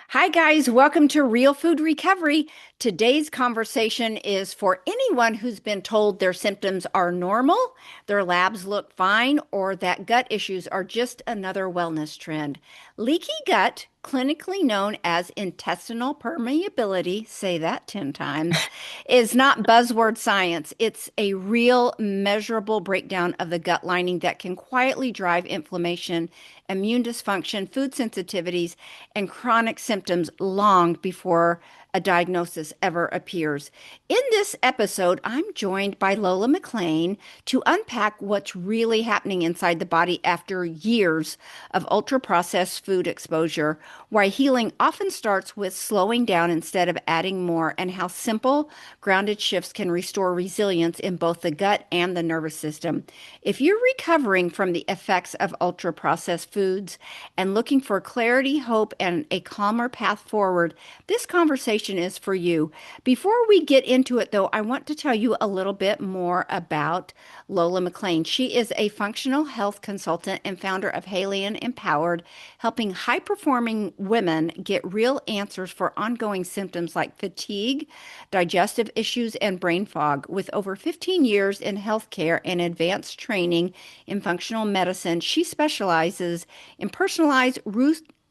Hi, guys. Welcome to Real Food Recovery. Today's conversation is for anyone who's been told their symptoms are normal, their labs look fine, or that gut issues are just another wellness trend. Leaky gut, clinically known as intestinal permeability, say that 10 times, is not buzzword science. It's a real measurable breakdown of the gut lining that can quietly drive inflammation, immune dysfunction, food sensitivities, and chronic symptoms long before a diagnosis ever appears. In this episode, I'm joined by Lola MacLean to unpack what's really happening inside the body after years of ultra processed food exposure, why healing often starts with slowing down instead of adding more, and how simple, grounded shifts can restore resilience in both the gut and the nervous system. If you're recovering from the effects of ultra processed foods and looking for clarity, hope, and a calmer path forward, this conversation is for you. Before we get into it, though, I want to tell you a little bit more about Lola MacLean. She is a functional health consultant and founder of Halion Empowered, helping high performing women get real answers for ongoing symptoms like fatigue, digestive issues, and brain fog. With over 15 years in healthcare and advanced training in functional medicine, she specializes in personalized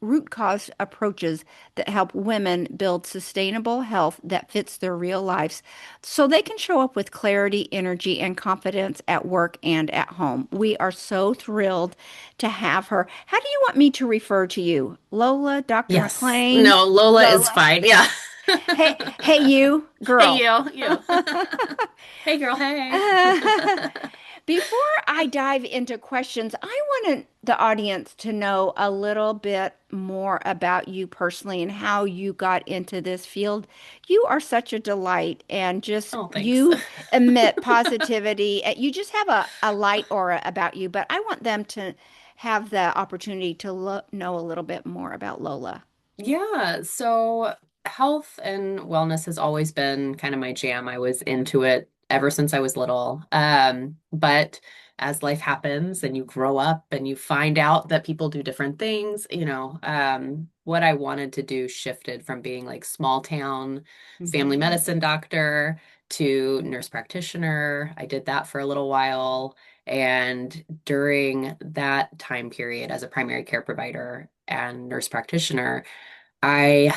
root cause approaches that help women build sustainable health that fits their real lives so they can show up with clarity, energy, and confidence at work and at home. We are so thrilled to have her. How do you want me to refer to you? Lola, Dr. Yes. McLean? No, Lola is Lola. fine. Yeah. Hey, hey, you Hey, girl. you. Hey, girl. Hey. Before I dive into questions, I wanted the audience to know a little bit more about you personally and how you got into this field. You are such a delight and just Oh, thanks. you emit positivity. You just have a light aura about you, but I want them to have the opportunity to know a little bit more about Lola. Yeah. So health and wellness has always been kind of my jam. I was into it ever since I was little. But as life happens and you grow up and you find out that people do different things, what I wanted to do shifted from being like small town family Mhm. medicine doctor to nurse practitioner. I did that for a little while. And during that time period as a primary care provider and nurse practitioner, I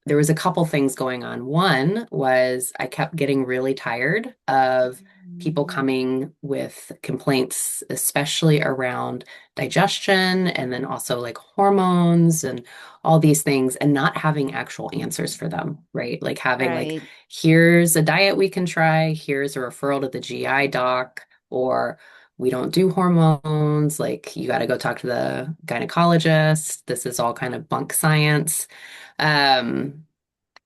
there was a couple things going on. One was I kept getting really tired of people Mhm. coming with complaints, especially around digestion and then also like hormones and all these things, and not having actual answers for them, right? Like having like, Right. here's a diet we can try, here's a referral to the GI doc, or we don't do hormones, like you got to go talk to the gynecologist. This is all kind of bunk science. Um,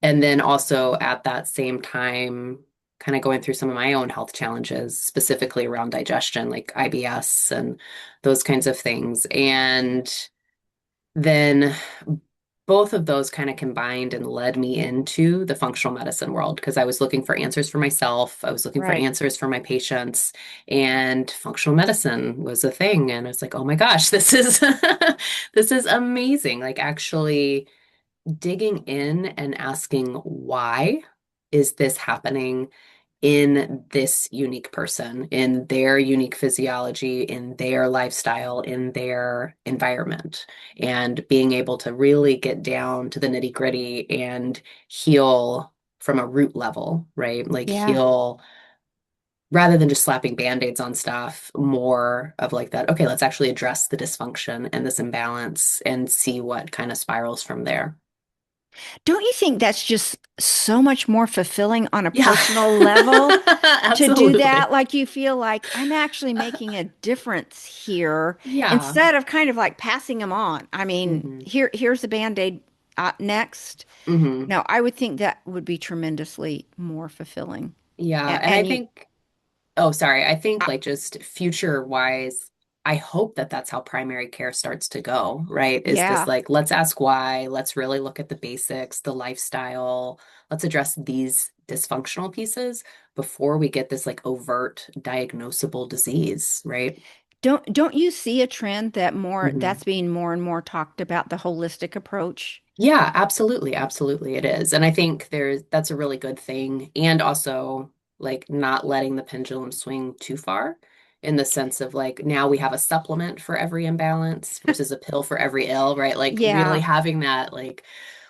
and then also at that same time, kind of going through some of my own health challenges, specifically around digestion, like IBS and those kinds of things. And then both of those kind of combined and led me into the functional medicine world because I was looking for answers for myself. I was looking for Right. answers for my patients, and functional medicine was a thing. And it's like, oh my gosh, this is this is amazing. Like actually digging in and asking why is this happening in this unique person, in their unique physiology, in their lifestyle, in their environment, and being able to really get down to the nitty gritty and heal from a root level, right? Like Yeah. heal rather than just slapping band-aids on stuff, more of like that, okay, let's actually address the dysfunction and this imbalance and see what kind of spirals from there. Don't you think that's just so much more fulfilling on a Yeah, personal level to do that? absolutely. Like you feel like I'm actually making a difference here Yeah. instead of kind of like passing them on. I mean, hmm here's a Band-Aid next. hmm No, I would think that would be tremendously more fulfilling. Yeah. And I And you, think, oh, sorry. I think uh, like just future wise, I hope that that's how primary care starts to go, right? Is this yeah. like, let's ask why, let's really look at the basics, the lifestyle, let's address these dysfunctional pieces before we get this like overt diagnosable disease, right? Don't you see a trend that more Mhm. that's being more and more talked about, the holistic approach? Yeah, absolutely. Absolutely it is. And I think that's a really good thing. And also like not letting the pendulum swing too far in the sense of like now we have a supplement for every imbalance versus a pill for every ill, right? Like really Yeah, having that like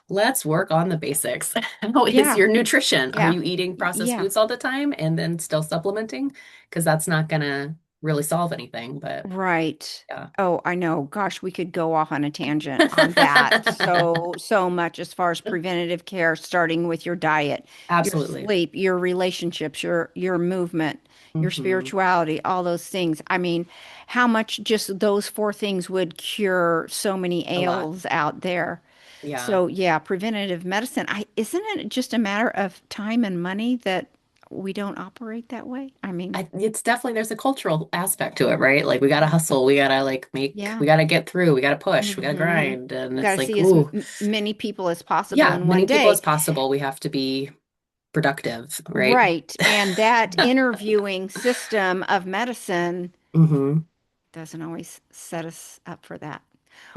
let's work on the basics. How is yeah, your nutrition? Are yeah, you eating processed yeah. foods all the time and then still supplementing? Because that's not gonna really solve anything, but Right. yeah. Oh, I know. Gosh, we could go off on a tangent on that so much as far as preventative care, starting with your diet, your Absolutely. sleep, your relationships, your movement, your Hmm. spirituality, all those things. I mean, how much just those four things would cure so many A lot. ails out there. Yeah. So, yeah, preventative medicine, isn't it just a matter of time and money that we don't operate that way? I mean, It's definitely there's a cultural aspect to it, right? Like we gotta hustle, we gotta like make, yeah. we gotta get through, we gotta push, we gotta Hmm. grind, and Got it's to like, see as ooh, many people as possible yeah, in one many people as day. possible. We have to be productive, right? Right. And that interviewing system of medicine Hmm. doesn't always set us up for that,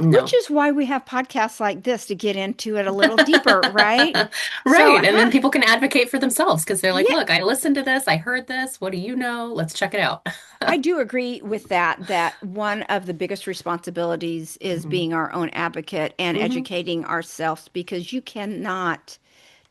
which No. is why we have podcasts like this to get into it a little deeper, right? So, Right. And then people can advocate for themselves because they're like, yeah, look, I listened to this, I heard this. What do you know? Let's check it out. I do agree with that, that one of the biggest responsibilities is Hmm. being our own advocate and Hmm. educating ourselves because you cannot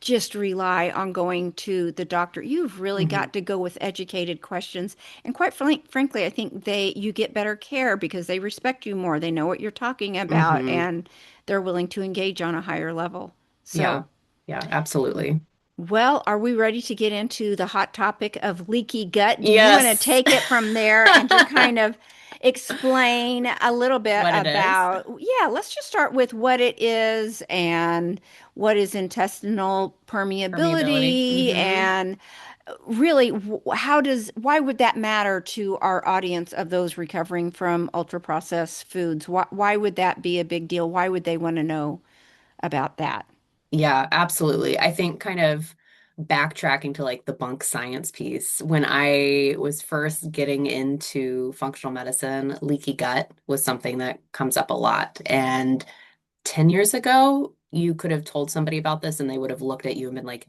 just rely on going to the doctor. You've really Hmm. got to go with educated questions. And quite frankly, I think you get better care because they respect you more. They know what you're talking about Hmm. and they're willing to engage on a higher level. Yeah. So, Yeah, absolutely. well, are we ready to get into the hot topic of leaky gut? Do you want to Yes. take it from there and just kind of explain a little bit What it is. about, yeah, let's just start with what it is and what is intestinal Permeability. permeability Hmm. and really why would that matter to our audience of those recovering from ultra processed foods? Why would that be a big deal? Why would they want to know about that? Yeah, absolutely. I think kind of backtracking to like the bunk science piece, when I was first getting into functional medicine, leaky gut was something that comes up a lot. And 10 years ago, you could have told somebody about this and they would have looked at you and been like,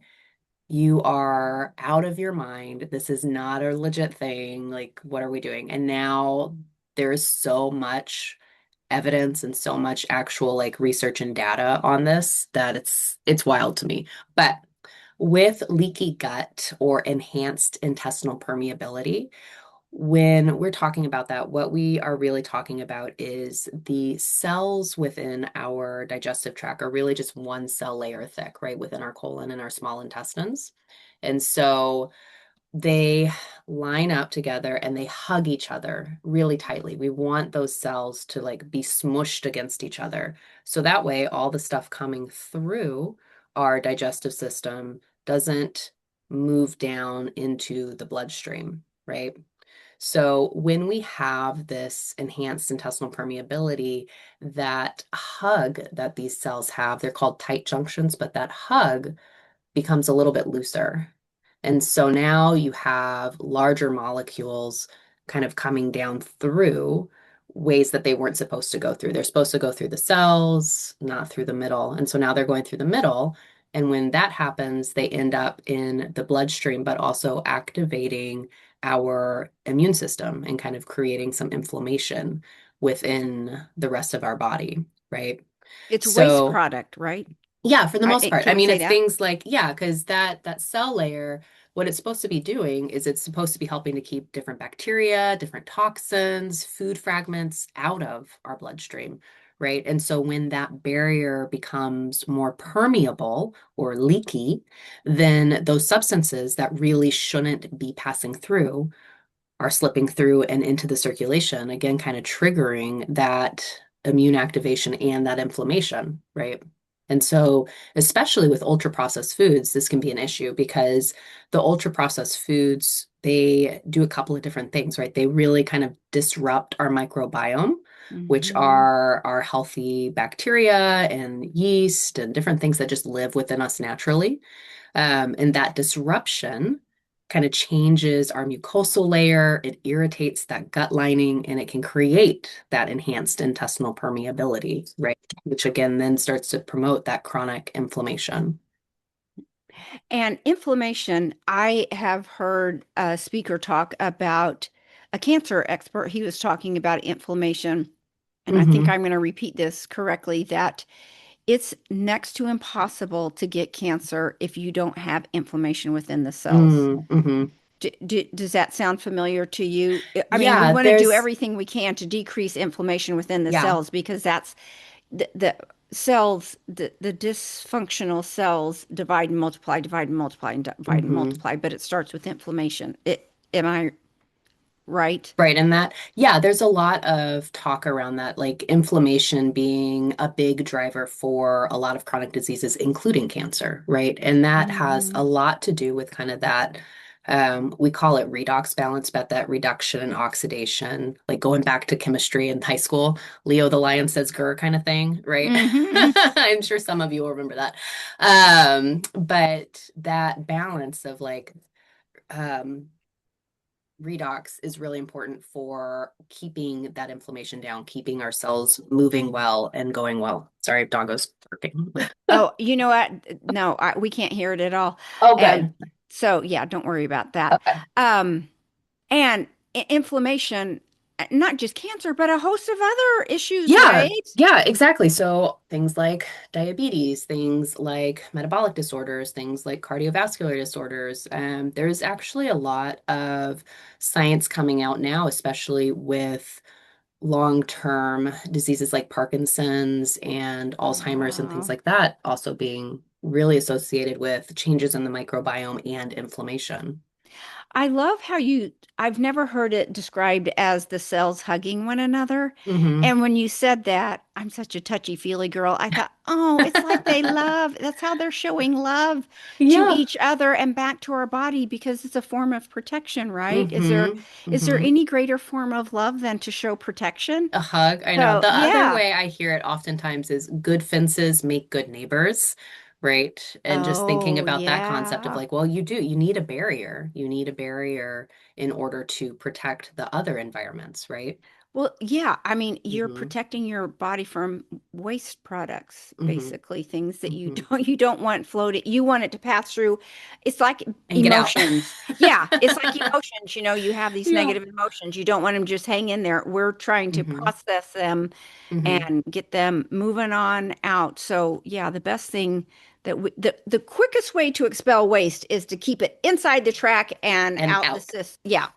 you are out of your mind. This is not a legit thing. Like, what are we doing? And now there's so much evidence and so much actual like research and data on this that it's wild to me. But with leaky gut or enhanced intestinal permeability, when we're talking about that, what we are really talking about is the cells within our digestive tract are really just one cell layer thick, right, within our colon and our small intestines. And so they line up together and they hug each other really tightly. We want those cells to like be smushed against each other. So that way, all the stuff coming through our digestive system doesn't move down into the bloodstream, right? So when we have this enhanced intestinal permeability, that hug that these cells have, they're called tight junctions, but that hug becomes a little bit looser. And so now you have larger molecules kind of coming down through ways that they weren't supposed to go through. They're supposed to go through the cells, not through the middle. And so now they're going through the middle. And when that happens, they end up in the bloodstream, but also activating our immune system and kind of creating some inflammation within the rest of our body, right? It's waste So product, right? yeah, for the most part. I Can we mean, say it's that? things like, yeah, because that cell layer, what it's supposed to be doing is it's supposed to be helping to keep different bacteria, different toxins, food fragments out of our bloodstream, right? And so when that barrier becomes more permeable or leaky, then those substances that really shouldn't be passing through are slipping through and into the circulation, again, kind of triggering that immune activation and that inflammation, right? And so, especially with ultra processed foods, this can be an issue because the ultra processed foods, they do a couple of different things, right? They really kind of disrupt our microbiome, which Hmm. are our healthy bacteria and yeast and different things that just live within us naturally. And that disruption kind of changes our mucosal layer, it irritates that gut lining, and it can create that enhanced intestinal permeability, right? Which again then starts to promote that chronic inflammation. And inflammation, I have heard a speaker talk about a cancer expert. He was talking about inflammation. And I think Mm-hmm. I'm going to repeat this correctly that it's next to impossible to get cancer if you don't have inflammation within the cells. Mm-hmm. Does that sound familiar to you? I mean, we Yeah, want to do there's everything we can to decrease inflammation within the yeah. cells because that's the cells, the dysfunctional cells divide and multiply and divide and Mm-hmm. multiply, but it starts with inflammation. Am I right? Right. And that, yeah, there's a lot of talk around that, like inflammation being a big driver for a lot of chronic diseases, including cancer, right? And that has Hmm. a lot to do with kind of that, we call it redox balance, but that reduction and oxidation, like going back to chemistry in high school, Leo the lion says grr kind of thing, right? Hmm. I'm sure some of you will remember that. But that balance of like, um, redox is really important for keeping that inflammation down, keeping our cells moving well and going well. Sorry, doggo's barking. Oh, you know what? No, we can't hear it at all. Oh, And good. so, yeah, don't worry about that. Okay. Um, and inflammation, not just cancer, but a host of other issues, Yeah, right? yeah, exactly. So things like diabetes, things like metabolic disorders, things like cardiovascular disorders. There's actually a lot of science coming out now, especially with long-term diseases like Parkinson's and Oh, Alzheimer's and things wow. like that also being really associated with changes in the microbiome and inflammation. I love how I've never heard it described as the cells hugging one another. Hmm. And when you said that, I'm such a touchy-feely girl. I thought, oh, it's like they love, that's how they're showing love to Yeah. each other and back to our body because it's a form of protection, right? Hmm. Is there Hmm. any greater form of love than to show protection? A hug. I know. So, The other yeah. way I hear it oftentimes is good fences make good neighbors, right? And just thinking Oh, about that concept of yeah. like, well, you do, you need a barrier. You need a barrier in order to protect the other environments, right? Well, yeah, I mean, you're Hmm. protecting your body from waste products, Hmm. basically, things that you Hmm. don't you don't want floating. You want it to pass through. It's like And get out. emotions. Yeah, it's like emotions, you have these Yeah. negative emotions. You don't want them to just hang in there. We're trying to Hmm. process them Hmm. and get them moving on out. So, yeah, the best thing the quickest way to expel waste is to keep it inside the track and And out the out. system. Yeah.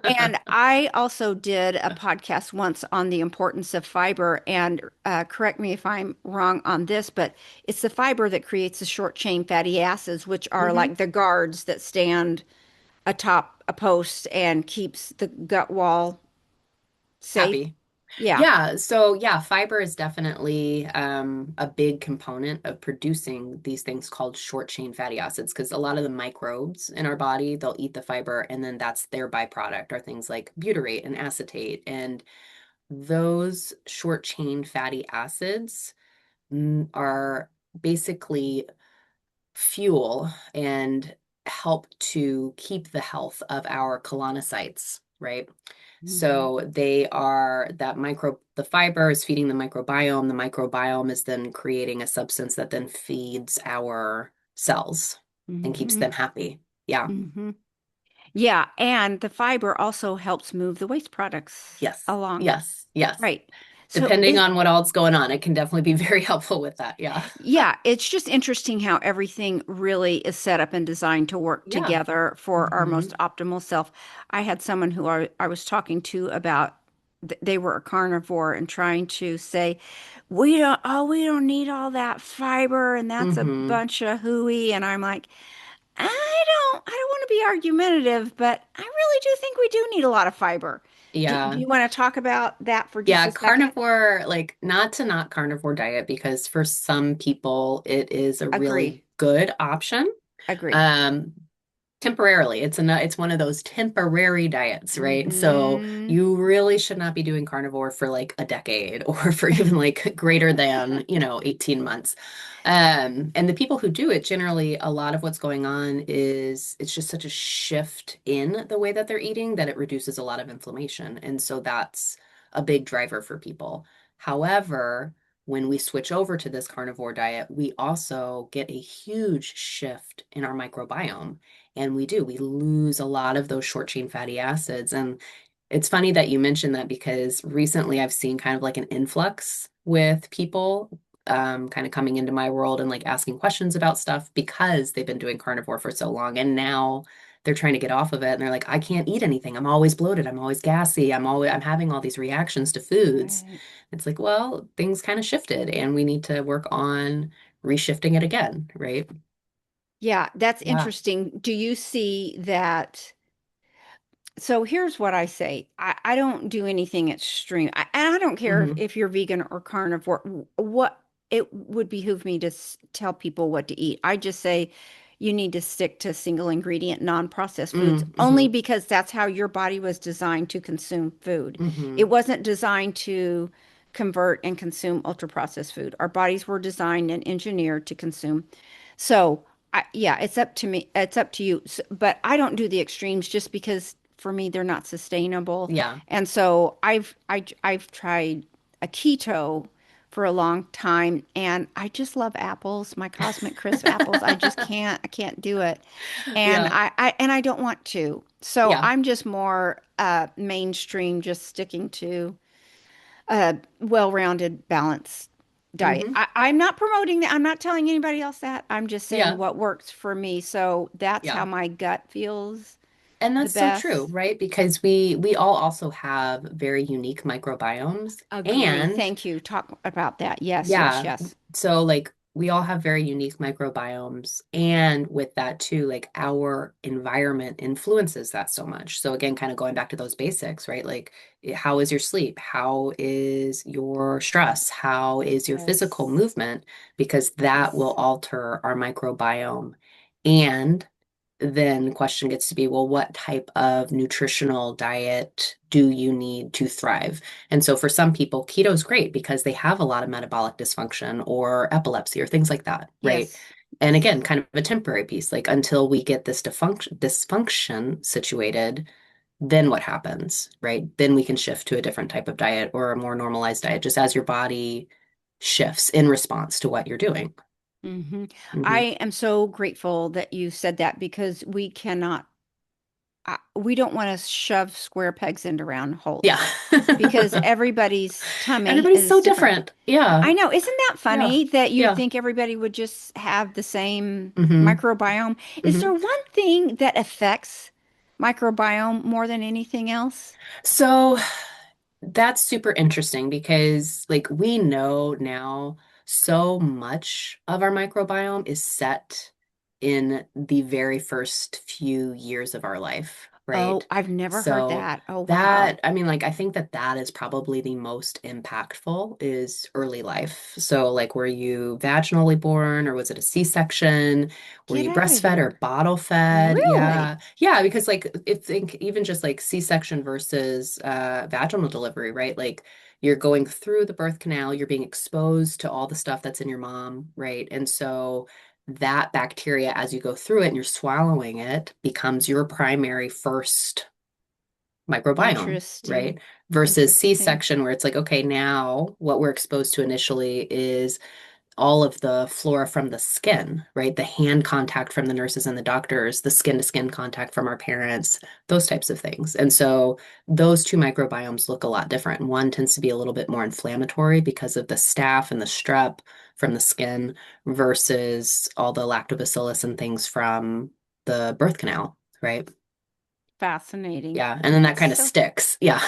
And I also did a podcast once on the importance of fiber. And correct me if I'm wrong on this, but it's the fiber that creates the short chain fatty acids, which are Hmm. like the guards that stand atop a post and keeps the gut wall safe. Happy. Yeah. Yeah, so yeah, fiber is definitely a big component of producing these things called short chain fatty acids because a lot of the microbes in our body, they'll eat the fiber and then that's their byproduct are things like butyrate and acetate. And those short chain fatty acids are basically fuel and help to keep the health of our colonocytes, right? Mhm. So they are the fiber is feeding the microbiome. The microbiome is then creating a substance that then feeds our cells and keeps Mhm. them happy. Yeah. Mhm. Yeah, and the fiber also helps move the waste products Yes. along. Yes. Yes. Right. So Depending is on what else going on, it can definitely be very helpful with that. Yeah. Yeah, it's just interesting how everything really is set up and designed to work Yeah. together for our Hmm. most optimal self. I had someone who I was talking to about they were a carnivore and trying to say, we don't need all that fiber and that's a Hmm. bunch of hooey. And I'm like, I don't want to be argumentative, but I really do think we do need a lot of fiber. Do Yeah. you want to talk about that for just Yeah, a second? carnivore, like not to not carnivore diet because for some people it is a Agree. really good option. Agree. Um, Temporarily. It's one of those temporary diets, right? So Mm-hmm. you really should not be doing carnivore for like a decade or for even like greater than, 18 months. And the people who do it, generally, a lot of what's going on is it's just such a shift in the way that they're eating that it reduces a lot of inflammation. And so that's a big driver for people. However, when we switch over to this carnivore diet, we also get a huge shift in our microbiome. And we lose a lot of those short chain fatty acids. And it's funny that you mentioned that because recently I've seen kind of like an influx with people kind of coming into my world and like asking questions about stuff because they've been doing carnivore for so long. And now they're trying to get off of it. And they're like, I can't eat anything. I'm always bloated. I'm always gassy. I'm having all these reactions to foods. Right. It's like, well, things kind of shifted and we need to work on reshifting it again, right? Yeah, that's Yeah. interesting. Do you see that? So here's what I say. I don't do anything extreme. And I don't care Hmm. if you're vegan or carnivore. What it would behoove me to tell people what to eat. I just say you need to stick to single ingredient, non-processed foods, only Mm-hmm. because that's how your body was designed to consume food. It Hmm. wasn't designed to convert and consume ultra-processed food. Our bodies were designed and engineered to consume. So yeah, it's up to me. It's up to you. But I don't do the extremes just because for me they're not sustainable. Yeah. And so I've tried a keto for a long time, and I just love apples, my Cosmic Crisp apples. I can't do it, and Yeah. I don't want to. So Yeah. I'm just more mainstream, just sticking to a well-rounded, balanced diet. Hmm. I'm not promoting that. I'm not telling anybody else that. I'm just saying Yeah. what works for me. So that's how Yeah. my gut feels And the that's so true, best. right? Because we all also have very unique microbiomes Agree. and Thank you. Talk about that. Yes, yes, yeah. yes. So like we all have very unique microbiomes. And with that too, like our environment influences that so much. So again, kind of going back to those basics, right? Like how is your sleep? How is your stress? How is your physical Yes. movement? Because that will Yes. alter our microbiome. And then the question gets to be, well, what type of nutritional diet do you need to thrive? And so for some people, keto is great because they have a lot of metabolic dysfunction or epilepsy or things like that, right? Yes. And again, Yes. kind of a temporary piece, like until we get this dysfunction situated, then what happens, right? Then we can shift to a different type of diet or a more normalized diet, just as your body shifts in response to what you're doing. Hmm. I Hmm. am so grateful that you said that because we cannot, we don't want to shove square pegs into round Yeah. holes because everybody's tummy Everybody's is so different. different. Yeah. I know. Isn't that Yeah. funny that you'd Yeah. think everybody would just have the same Hmm. microbiome? Is there Hmm. one thing that affects microbiome more than anything else? So that's super interesting because, like, we know now so much of our microbiome is set in the very first few years of our life, Oh, right? I've never heard So that. Oh, wow. that, I mean, like, I think that that is probably the most impactful is early life. So, like, were you vaginally born or was it a C-section? Were Get you out of breastfed or here. bottle fed? Really? Yeah. Yeah, because like if think even just like C-section versus vaginal delivery, right? Like you're going through the birth canal, you're being exposed to all the stuff that's in your mom, right? And so that bacteria, as you go through it and you're swallowing it, becomes your primary first microbiome, right? Interesting. Versus Interesting. C-section, where it's like, okay, now what we're exposed to initially is all of the flora from the skin, right? The hand contact from the nurses and the doctors, the skin to skin contact from our parents, those types of things. And so those two microbiomes look a lot different. One tends to be a little bit more inflammatory because of the staph and the strep from the skin versus all the lactobacillus and things from the birth canal, right? Fascinating. Yeah. And then that That's kind of so, sticks. Yeah.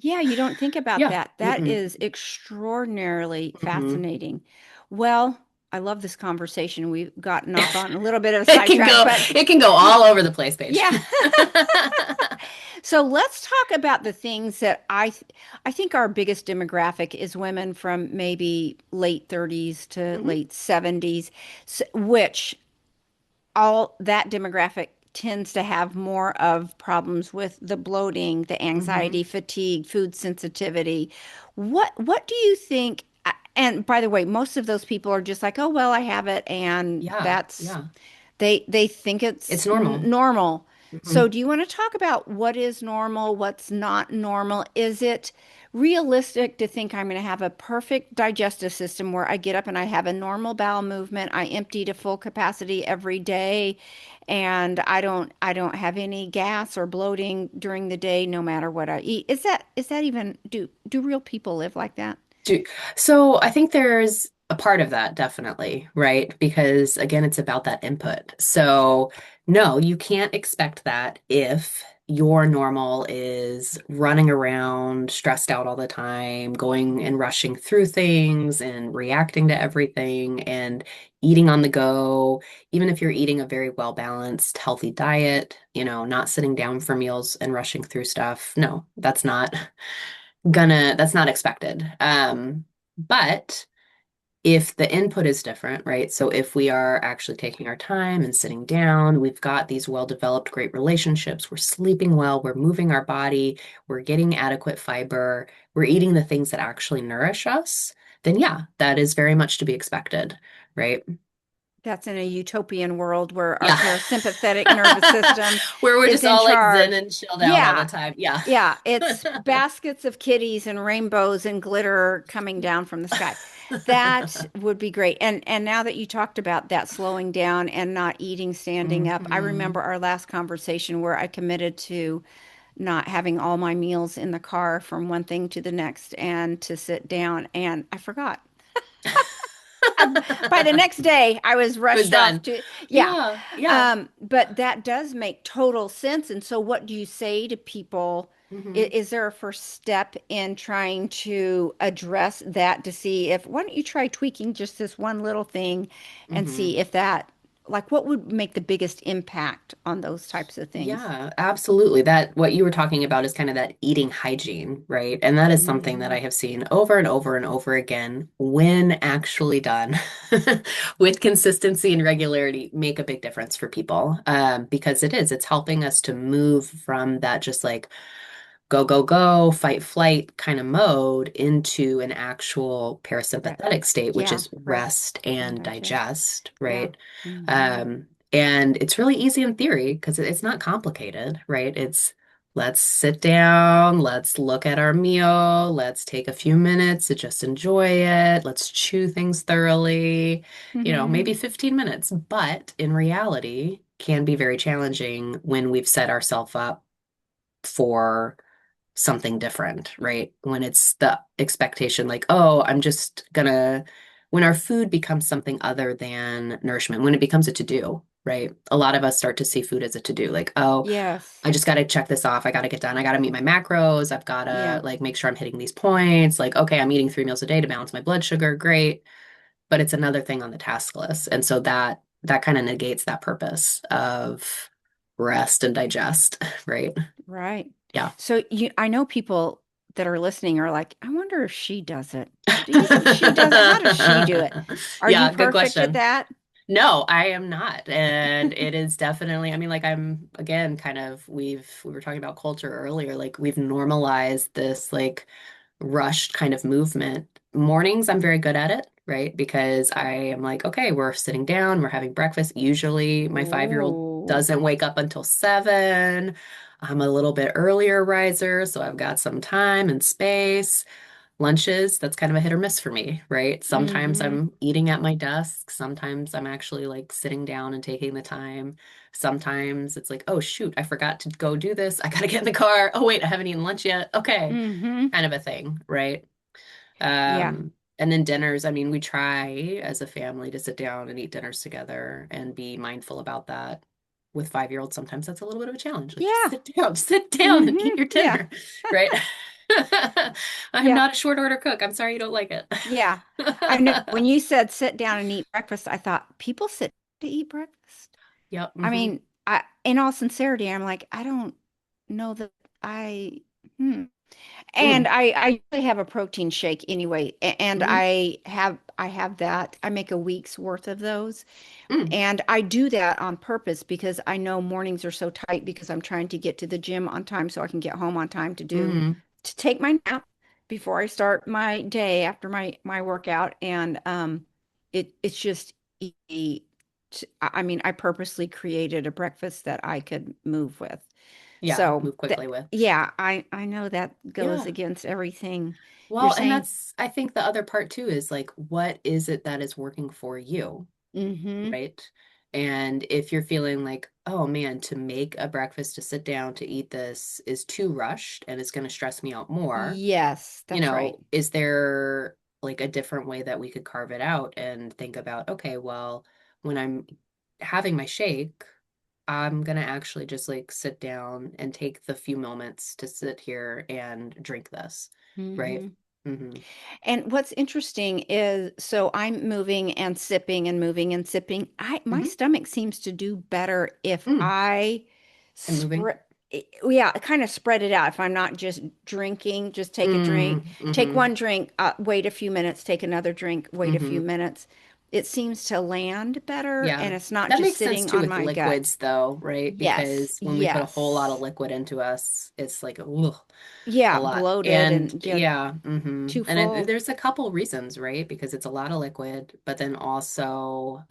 yeah, you don't think about Yeah. that. That Mm-mm. is extraordinarily Hmm. fascinating. Well, I love this conversation. We've gotten off on a little bit of a It can sidetrack, go, but it can go all over the place, Paige. yeah. So let's talk about the things that I think our biggest demographic is women from maybe late 30s to Hmm. late 70s, which all that demographic tends to have more of problems with the bloating, the Hmm. anxiety, fatigue, food sensitivity. What do you think? And by the way, most of those people are just like, oh, well, I have it, and Yeah, that's yeah. they think It's it's normal. normal. Hmm. So, do you want to talk about what is normal, what's not normal? Is it realistic to think I'm going to have a perfect digestive system where I get up and I have a normal bowel movement, I empty to full capacity every day, and I don't have any gas or bloating during the day no matter what I eat? Is that even do real people live like that? Do, so I think there's a part of that definitely, right? Because again, it's about that input. So no, you can't expect that if your normal is running around, stressed out all the time, going and rushing through things and reacting to everything and eating on the go, even if you're eating a very well balanced, healthy diet, not sitting down for meals and rushing through stuff. No, that's not expected. But if the input is different, right? So if we are actually taking our time and sitting down, we've got these well-developed, great relationships, we're sleeping well, we're moving our body, we're getting adequate fiber, we're eating the things that actually nourish us, then yeah, that is very much to be expected, right? That's in a utopian world where our Yeah. parasympathetic nervous system Where we're is just in all like zen charge. and chilled out all the Yeah. time. Yeah. Yeah. It's baskets of kitties and rainbows and glitter coming down from the sky. That would be great. And now that you talked about that slowing down and not eating standing up, I remember Hmm. our last conversation where I committed to not having all my meals in the car from one thing to the next and to sit down, and I forgot. By the next day, I was It was rushed off done. to, yeah. Yeah, yeah. But that does make total sense. And so, what do you say to people? Hmm. Is there a first step in trying to address that to see if, why don't you try tweaking just this one little thing and Hmm. see if that, like, what would make the biggest impact on those types of things? Yeah, absolutely. That what you were talking about is kind of that eating hygiene, right? And that is something that Hmm. I have seen over and over and over again when actually done with consistency and regularity make a big difference for people. Because it's helping us to move from that just like go, go, go, fight, flight kind of mode into an actual Right. parasympathetic state, which Yeah. is Rest rest and and digest. digest, Yeah. right? Hmm. And it's really easy in theory because it's not complicated, right? It's let's sit down, let's look at our meal, let's take a few minutes to just enjoy it, let's chew things thoroughly, Hmm. maybe 15 minutes, but in reality can be very challenging when we've set ourselves up for something different, right? When it's the expectation, like, oh, when our food becomes something other than nourishment, when it becomes a to-do, right? A lot of us start to see food as a to-do, like, oh, Yes. I just got to check this off. I got to get done. I got to meet my macros. I've got to Yeah. like make sure I'm hitting these points. Like, okay, I'm eating 3 meals a day to balance my blood sugar. Great. But it's another thing on the task list. And so that kind of negates that purpose of rest and digest, right? Right. Yeah. So I know people that are listening are like, I wonder if she does it. Do you think she does it? How does she do it? Are you Yeah, good perfect at question. that? No, I am not. And it is definitely, I mean, like I'm again kind of we were talking about culture earlier, like we've normalized this like rushed kind of movement. Mornings, I'm very good at it, right? Because I am like, okay, we're sitting down, we're having breakfast. Usually my 5-year-old Oh. doesn't wake up until 7. I'm a little bit earlier riser, so I've got some time and space. Lunches, that's kind of a hit or miss for me, right? Sometimes Mm-hmm. I'm eating at my desk. Sometimes I'm actually like sitting down and taking the time. Sometimes it's like, oh, shoot, I forgot to go do this. I gotta get in the car. Oh, wait, I haven't eaten lunch yet. Okay, Mm-hmm. kind of a thing, right? Yeah. And then dinners, I mean, we try as a family to sit down and eat dinners together and be mindful about that. With 5-year-olds, sometimes that's a little bit of a challenge. Like, just Yeah. sit down and eat Mm-hmm. your Yeah. dinner, right? I'm Yeah. not a short order cook. I'm sorry you don't like it. Yeah. I know when you said sit down and eat breakfast, I thought people sit to eat breakfast. Yep. I Hmm. mean, in all sincerity, I'm like, I don't know that I, hmm. And Mm, I usually have a protein shake anyway, and hmm I have that. I make a week's worth of those. mm, And I do that on purpose because I know mornings are so tight because I'm trying to get to the gym on time so I can get home on time hmm to take my nap before I start my day after my workout. And it's just I mean, I purposely created a breakfast that I could move with. Yeah, So move quickly that with. yeah, I know that goes Yeah. against everything you're Well, and saying. that's, I think the other part too is like, what is it that is working for you? Mm-hmm. Right? And if you're feeling like, oh man, to make a breakfast, to sit down, to eat this is too rushed and it's going to stress me out more, Yes, that's right. is there like a different way that we could carve it out and think about, okay, well, when I'm having my shake, I'm gonna actually just like sit down and take the few moments to sit here and drink this, right? Mm-hmm. Mm-hmm. And what's interesting is, so I'm moving and sipping and moving and sipping. My Mm-hmm. stomach seems to do better if Mm. I And moving. spread, yeah, kind of spread it out. If I'm not just drinking, just take a drink, Mm, take mm-hmm. one drink, wait a few minutes, take another drink, wait a few Mm-hmm. minutes. It seems to land better, Yeah. and it's not That just makes sense sitting too on with my gut. liquids though, right? Yes, Because when we put a whole lot of yes. liquid into us, it's like ugh, a Yeah, lot. bloated And and yeah, mm-hmm. too And full. there's a couple reasons, right? Because it's a lot of liquid, but then also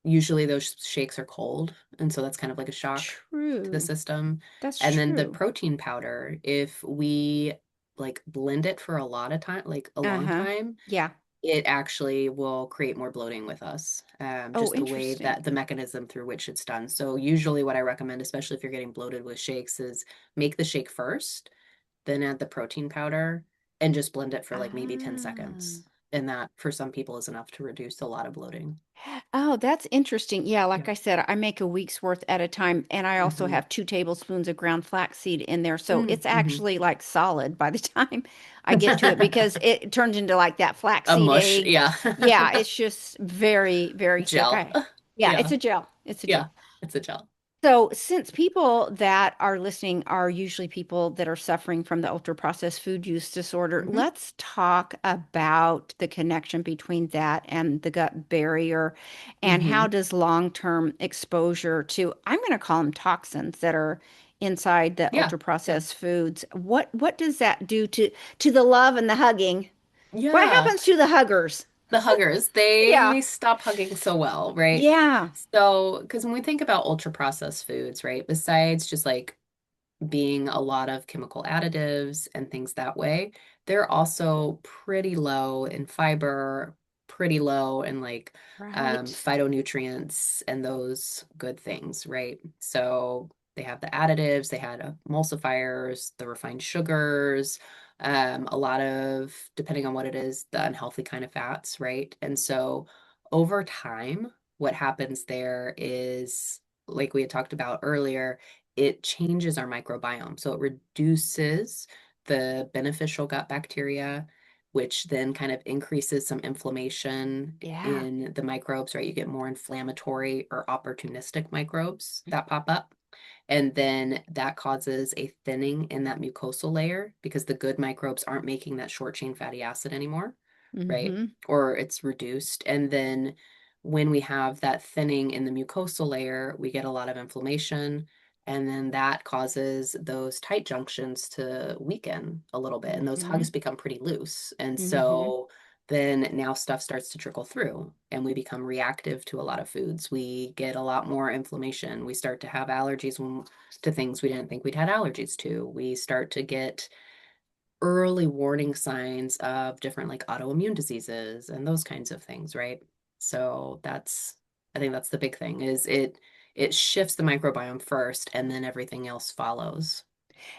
usually those shakes are cold, and so that's kind of like a shock to the True. system. That's And then the true. protein powder, if we like blend it for a lot of time, like a long Uh-huh. time, Yeah. it actually will create more bloating with us. Oh, Just the way interesting. that the mechanism through which it's done. So usually what I recommend, especially if you're getting bloated with shakes, is make the shake first, then add the protein powder and just blend it for like maybe 10 Ah. seconds. And that for some people is enough to reduce a lot of bloating. Oh, that's interesting. Yeah, like Yeah. I said, I make a week's worth at a time, and I also Mm-hmm. have 2 tablespoons of ground flaxseed in there. So it's Mm-hmm. actually like solid by the time I get to it because it turns into like that A flaxseed mush. egg. Yeah. Yeah, it's just very, very thick. Gel. Yeah, it's Yeah. a gel. It's a Yeah. gel. It's a gel. So, since people that are listening are usually people that are suffering from the ultra processed food use disorder, Mm-hmm. let's talk about the connection between that and the gut barrier and how Mm-hmm. does long-term exposure to, I'm going to call them toxins that are inside the Yeah. ultra Yeah. processed foods. What does that do to the love and the hugging? What Yeah. happens to the huggers? The huggers, Yeah. they stop hugging so well, right? Yeah. So, because when we think about ultra processed foods, right, besides just like being a lot of chemical additives and things that way, they're also pretty low in fiber, pretty low in like Right. phytonutrients and those good things, right? So they have the additives, they had emulsifiers, the refined sugars, a lot of, depending on what it is, the unhealthy kind of fats, right? And so over time, what happens there is, like we had talked about earlier, it changes our microbiome. So it reduces the beneficial gut bacteria, which then kind of increases some inflammation Yeah. in the microbes, right? You get more inflammatory or opportunistic microbes that pop up. And then that causes a thinning in that mucosal layer because the good microbes aren't making that short chain fatty acid anymore, right? Mm-hmm. Or it's reduced. And then when we have that thinning in the mucosal layer, we get a lot of inflammation. And then that causes those tight junctions to weaken a little bit, and those Mm-hmm. hugs become pretty loose. And Mm-hmm. so then now stuff starts to trickle through and we become reactive to a lot of foods. We get a lot more inflammation. We start to have allergies to things we didn't think we'd had allergies to. We start to get early warning signs of different like autoimmune diseases and those kinds of things, right? So I think that's the big thing is it shifts the microbiome first and then everything else follows.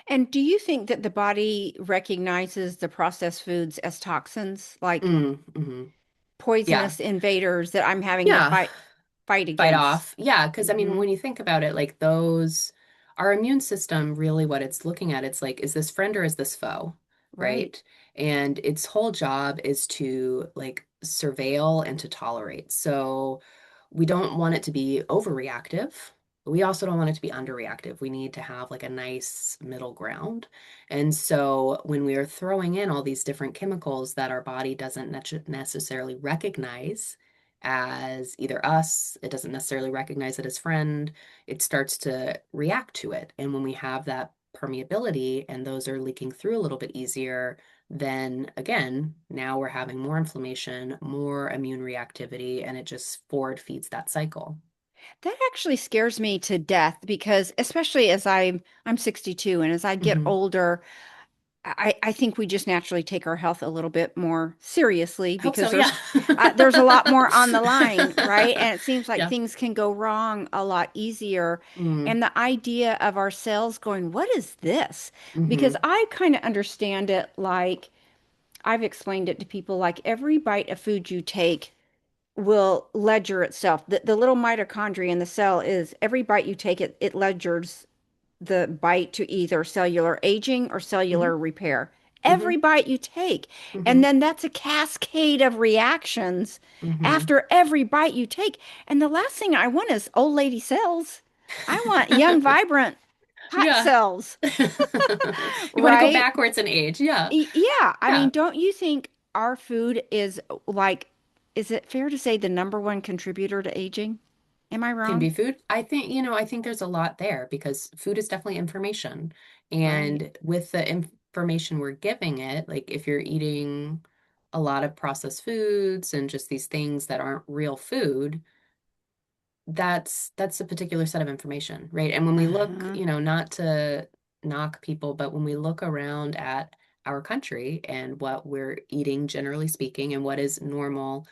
And do you think that the body recognizes the processed foods as toxins, like Mm-hmm. Yeah. poisonous invaders that I'm having to Yeah. fight Fight against? off. Yeah, because I mean, Hmm. when you think about it, like those, our immune system really what it's looking at, it's like, is this friend or is this foe? Right. Right? And its whole job is to like surveil and to tolerate. So we don't want it to be overreactive. we also don't want it to be underreactive. We need to have like a nice middle ground. And so when we are throwing in all these different chemicals that our body doesn't necessarily recognize as either us, it doesn't necessarily recognize it as friend, it starts to react to it. And when we have that permeability and those are leaking through a little bit easier, then again, now we're having more inflammation, more immune reactivity, and it just forward feeds that cycle. That actually scares me to death because especially as I'm 62 and as I get Hmm. older, I think we just naturally take our health a little bit more seriously Hope because so, yeah. there's a lot more on the line, right? And it seems like Yeah. things can go wrong a lot easier. Mm, And the idea of our cells going, what is this? Because hmm. I kind of understand it like I've explained it to people like every bite of food you take will ledger itself. The little mitochondria in the cell is every bite you take, it ledgers the bite to either cellular aging or Hmm. cellular repair. Hmm. Every bite you take. And Hmm. then that's a cascade of reactions Hmm. after every bite you take. And the last thing I want is old lady cells. I want young, vibrant, hot Yeah. cells, You want to go right? backwards in age. Yeah. Yeah. I mean, Yeah. don't you think our food is like, is it fair to say the number one contributor to aging? Am I Can be wrong? food. I think, I think there's a lot there because food is definitely information. Right. And with the information we're giving it, like if you're eating a lot of processed foods and just these things that aren't real food, that's a particular set of information, right? And when we look, Uh-huh. not to knock people, but when we look around at our country and what we're eating, generally speaking, and what is normal,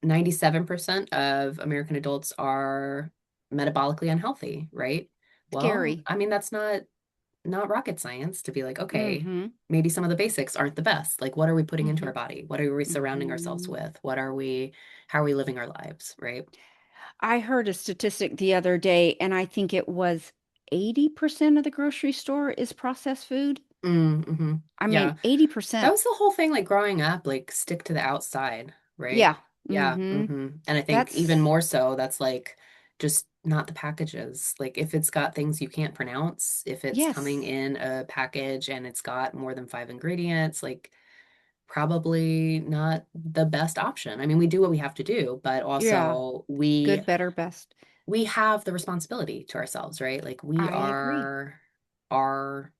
97% of American adults are metabolically unhealthy, right? Well, Scary. I mean, that's not rocket science to be like, okay, Mm-hmm. maybe some of the basics aren't the best. Like, what are we putting into Mm-hmm. our body? What are we surrounding ourselves Mm-hmm. with? How are we living our lives, right? I heard a statistic the other day, and I think it was 80% of the grocery store is processed food. Mm-hmm. I mean, Yeah. That 80%. was the whole thing, like growing up, like stick to the outside, right? Yeah. Yeah. Mm-hmm. And I think even That's, more so, that's like just not the packages. Like if it's got things you can't pronounce, if it's coming yes. in a package and it's got more than five ingredients, like probably not the best option. I mean, we do what we have to do, but Yeah. also we Good, better, best. we have the responsibility to ourselves, right? Like we I agree. are our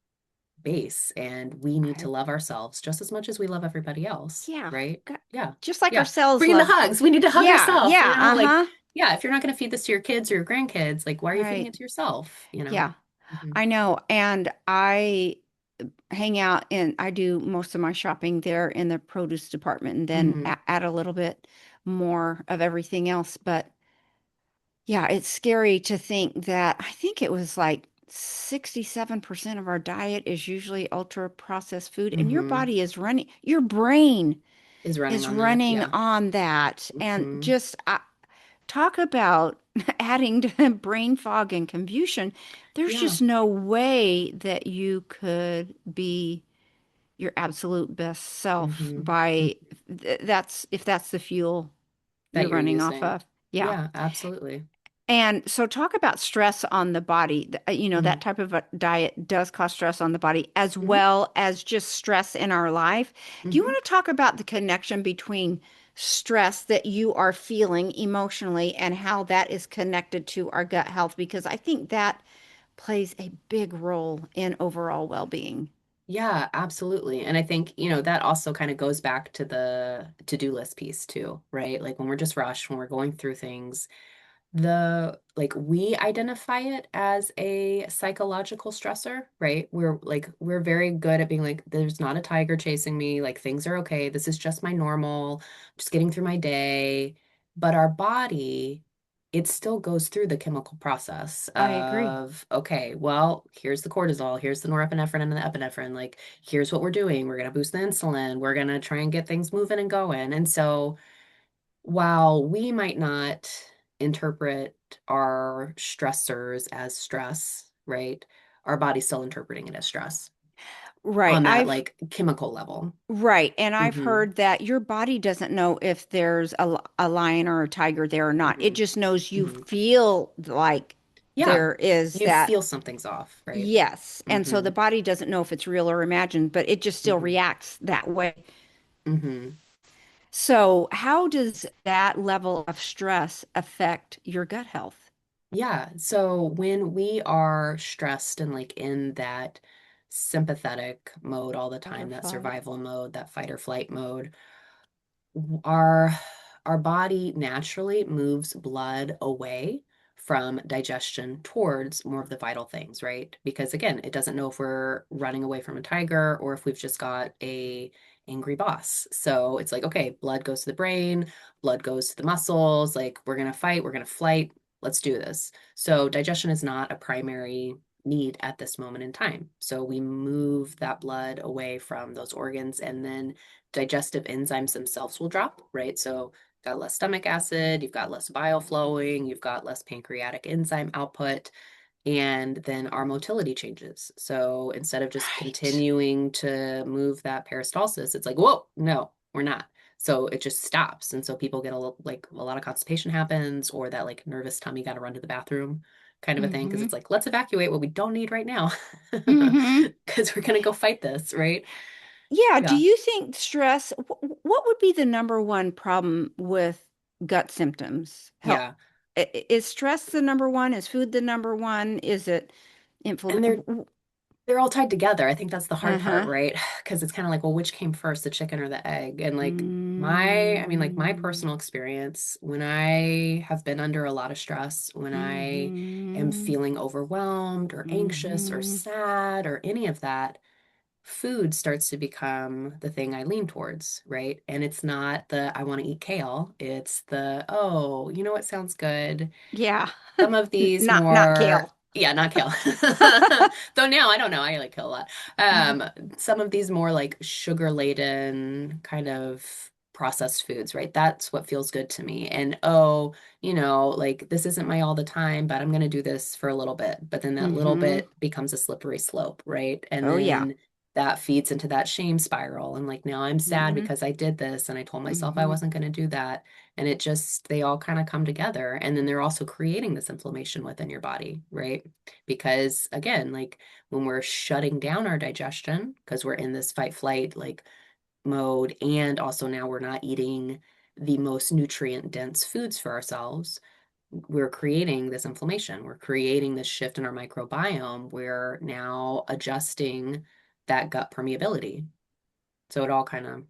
base and we need to I, love ourselves just as much as we love everybody else, yeah. right? Got- Yeah. Just like our Yeah. cells Bring the love. hugs. We need to hug Yeah. ourselves, Yeah. like, Uh-huh. yeah, if you're not going to feed this to your kids or your grandkids, like, why are you feeding Right. it to yourself? Yeah. Hmm. I know. And I hang out and I do most of my shopping there in the produce department and then Hmm. add a little bit more of everything else. But yeah, it's scary to think that I think it was like 67% of our diet is usually ultra processed food, and your Hmm. body is running, your brain Is running is on that. running Yeah. on that. And Hmm. just talk about adding to brain fog and confusion. There's Yeah. just no way that you could be your absolute best self Hmm. by that's if that's the fuel That you're you're running off using. of. Yeah. Yeah, absolutely. And so talk about stress on the body. Hmm. That type of a diet does cause stress on the body as Hmm. well as just stress in our life. Do you Hmm. want to talk about the connection between stress that you are feeling emotionally and how that is connected to our gut health? Because I think that plays a big role in overall well-being. Yeah, absolutely. And I think, that also kind of goes back to the to-do list piece too, right? Like when we're just rushed, when we're going through things, we identify it as a psychological stressor, right? We're very good at being like, there's not a tiger chasing me, like things are okay. This is just my normal, just getting through my day. But our body, it still goes through the chemical process I agree. of, okay, well, here's the cortisol, here's the norepinephrine and the epinephrine, like here's what we're doing. We're gonna boost the insulin, we're gonna try and get things moving and going. And so while we might not interpret our stressors as stress, right? Our body's still interpreting it as stress Right. on that I've like chemical level. Right. And I've Hmm. heard that your body doesn't know if there's a lion or a tiger there or not. It Hmm. just knows you Hmm. feel like Yeah. there is You that. feel something's off, right? Yes. And so Mm-hmm. the body doesn't know if it's real or imagined, but it just still Mm-hmm. reacts that way. Mm-hmm. So, how does that level of stress affect your gut health? Yeah. So when we are stressed and like in that sympathetic mode all the Fight or time, that flight. survival mode, that fight or flight mode, our our body naturally moves blood away from digestion towards more of the vital things, right? Because again, it doesn't know if we're running away from a tiger or if we've just got a angry boss. So it's like, okay, blood goes to the brain, blood goes to the muscles, like we're gonna fight, we're gonna flight, let's do this. So digestion is not a primary need at this moment in time. So we move that blood away from those organs and then digestive enzymes themselves will drop, right? So you've got less stomach acid, you've got less bile flowing, you've got less pancreatic enzyme output, and then our motility changes. So instead of just Right. continuing to move that peristalsis, it's like, whoa, no, we're not. So it just stops. And so people get like a lot of constipation happens or that like nervous tummy got to run to the bathroom kind of a thing. Cause Mm-hmm. it's like, let's evacuate what we don't need right now. Mm-hmm. Cause we're going to go fight this, right? Yeah. Do Yeah. you think stress, what would be the number one problem with gut symptoms? Help. Yeah. Is stress the number one? Is food the number one? Is it And inflammation? they're all tied together. I think that's the hard part, Uh-huh. right? Because it's kind of like, well, which came first, the chicken or the egg? And like I mean, like my Mm-hmm. personal experience, when I have been under a lot of stress, when I am Mm-hmm. feeling overwhelmed or anxious or Mm-hmm. sad or any of that, food starts to become the thing I lean towards, right? And it's not the I want to eat kale. It's the, oh, you know what sounds good? Yeah. Some of these Not more, kale. yeah, not kale. Though now I don't know, I like kale a lot. Mhm. Some of these more like sugar laden kind of processed foods, right? That's what feels good to me. And oh, like this isn't my all the time, but I'm gonna do this for a little bit. But then that little Mm-hmm. bit becomes a slippery slope, right? And Oh yeah. then that feeds into that shame spiral. And like now I'm sad Mm-hmm. because I did this and I told myself I Mm-hmm. wasn't gonna do that. And it just, they all kind of come together. And then they're also creating this inflammation within your body, right? Because again, like when we're shutting down our digestion, because we're in this fight flight like mode, and also now we're not eating the most nutrient dense foods for ourselves, we're creating this inflammation. We're creating this shift in our microbiome. We're now adjusting that gut permeability. So it all kind of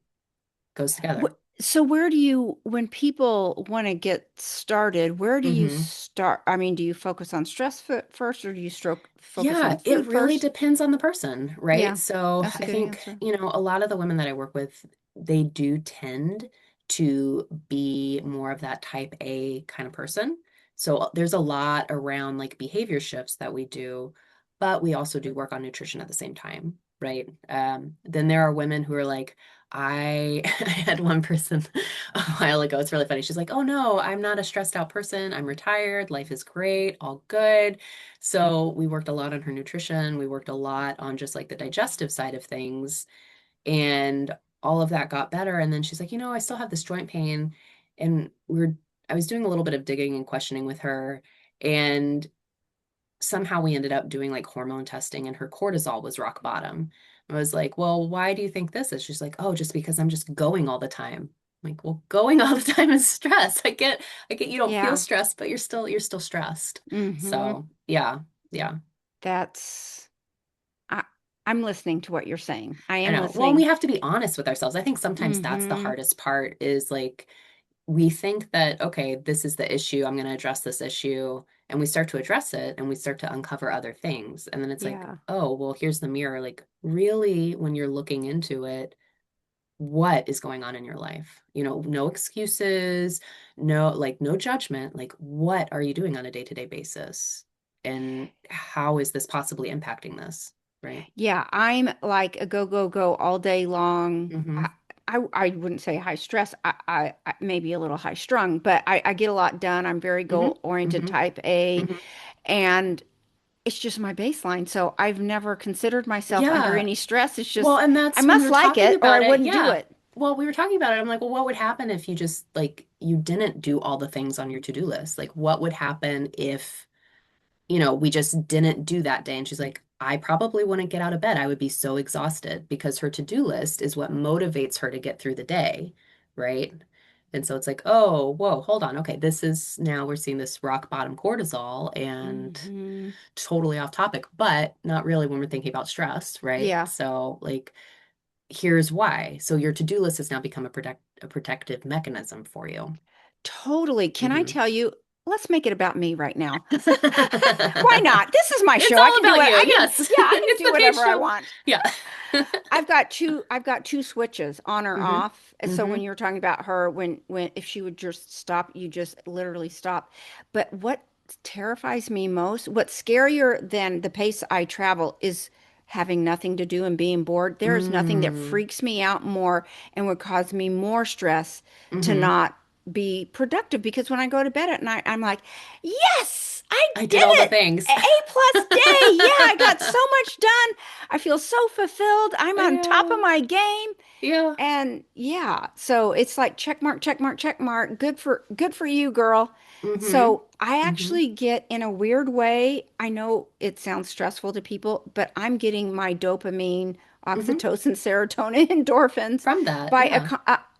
goes together. So where do you, when people want to get started, where do you Hmm. start? I mean, do you focus on first, or do you focus on Yeah, it food really first? depends on the person, right? Yeah, So that's a I good think, answer. a lot of the women that I work with, they do tend to be more of that type A kind of person. So there's a lot around like behavior shifts that we do, but we also do work on nutrition at the same time, right? Then there are women who are like, I had one person a while ago. It's really funny. She's like, "Oh no, I'm not a stressed out person. I'm retired. Life is great. All good." So we worked a lot on her nutrition. We worked a lot on just like the digestive side of things. And all of that got better. And then she's like, I still have this joint pain. And I was doing a little bit of digging and questioning with her. And somehow we ended up doing like hormone testing and her cortisol was rock bottom. I was like, well, why do you think this is? She's like, oh, just because I'm just going all the time. I'm like, well, going all the time is stress. I get you don't feel Yeah. stressed, but you're still stressed. Mm-hmm. So yeah, yeah. That's, I, I'm listening to what you're saying. I I am know. Well, and we listening. have to be honest with ourselves. I think sometimes that's the Mm-hmm. hardest part is like we think that, okay, this is the issue. I'm going to address this issue. And we start to address it and we start to uncover other things. And then it's like, Yeah. oh, well, here's the mirror. Like, really, when you're looking into it, what is going on in your life? No excuses, no judgment. Like, what are you doing on a day-to-day basis? And how is this possibly impacting this? Right. Yeah, I'm like a go, go, go all day long. Mm-hmm. I wouldn't say high stress. I maybe a little high strung, but I get a lot done. I'm very Mm-hmm. goal oriented Mm-hmm. type A, Mm-hmm. and it's just my baseline. So I've never considered myself under Yeah. any stress. It's Well, just and I that's when we must were like talking it or I about it. wouldn't do Yeah. it. Well, we were talking about it. I'm like, well, what would happen if you just like you didn't do all the things on your to-do list? Like, what would happen if we just didn't do that day. And she's like, I probably wouldn't get out of bed. I would be so exhausted because her to-do list is what motivates her to get through the day, right? And so it's like, oh, whoa, hold on. Okay, this is now we're seeing this rock bottom cortisol and Hmm. totally off topic, but not really when we're thinking about stress, right? Yeah, So like here's why. So your to-do list has now become a protective mechanism for you. totally. Can I Hmm tell you? Let's make it about me right now. Why not? This is my It's show. I all can do about what you. I can. Yes. Yeah, I can It's do the Paige whatever I show. want. Yeah. I've got two switches on or hmm off. So when hmm you're talking about her, when if she would just stop, you just literally stop. But what terrifies me most, what's scarier than the pace I travel is having nothing to do and being bored. There is nothing that Mm. freaks me out more and would cause me more stress to hmm not be productive because when I go to bed at night, I'm like, yes, I I did did all the it. things. A plus day. Yeah, I got so much done. I feel so fulfilled. I'm on top of Yeah. my game. Yeah. And yeah, so it's like check mark, check mark, check mark. Good for you, girl. hmm So I hmm actually get in a weird way. I know it sounds stressful to people, but I'm getting my dopamine, hmm oxytocin, serotonin, endorphins From that. by Yeah.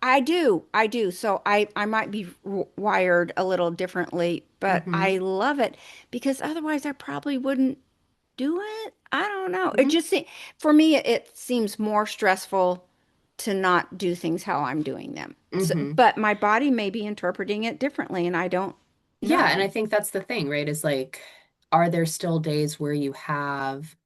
I do. So I might be wired a little differently, but hmm I love it because otherwise I probably wouldn't do it. I don't know. It hmm just for me it seems more stressful to not do things how I'm doing them. So, hmm but my body may be interpreting it differently, and I don't Yeah. And I know. think that's the thing, right? Is like, are there still days where you have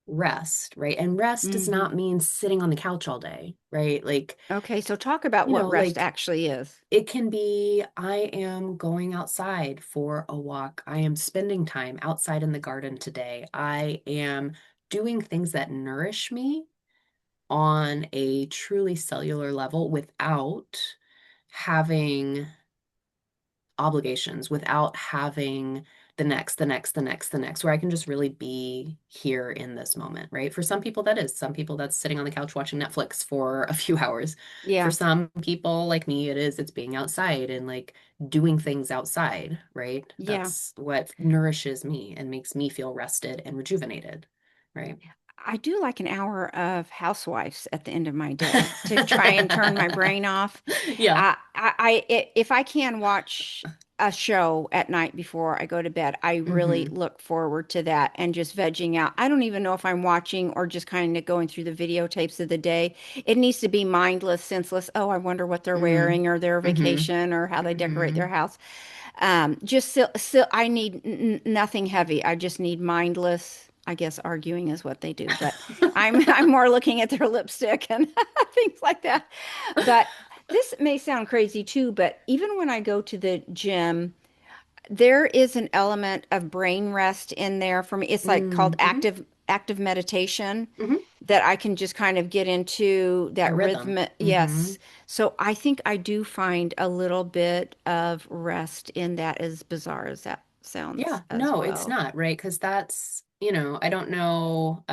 rest, right? And rest does Hmm. not mean sitting on the couch all day, right? Like, Okay, so talk about what rest like actually is. it can be, I am going outside for a walk. I am spending time outside in the garden today. I am doing things that nourish me on a truly cellular level without having obligations, without having the next, where I can just really be here in this moment, right? For some people, that is. Some people, that's sitting on the couch watching Netflix for a few hours. For Yeah, some people like me, it's being outside and like doing things outside, right? yeah. That's what nourishes me and makes me feel rested and rejuvenated, right? I do like an hour of housewives at the end of my day to try and turn my brain off. Yeah. If I can watch a show at night before I go to bed, I really hmm look forward to that and just vegging out. I don't even know if I'm watching or just kind of going through the videotapes of the day. It needs to be mindless, senseless. Oh, I wonder what they're hmm wearing or their hmm vacation or how they decorate their hmm house. Just still, I need nothing heavy. I just need mindless. I guess arguing is what they do, but I'm more looking at their lipstick and things like that. But this may sound crazy too, but even when I go to the gym, there is an element of brain rest in there for me. It's like called hmm active meditation hmm that I can just kind of get into A that rhythm. rhythm. hmm Yes. So I think I do find a little bit of rest in that, as bizarre as that sounds Yeah, as no, it's well. not, right? Because that's, I don't know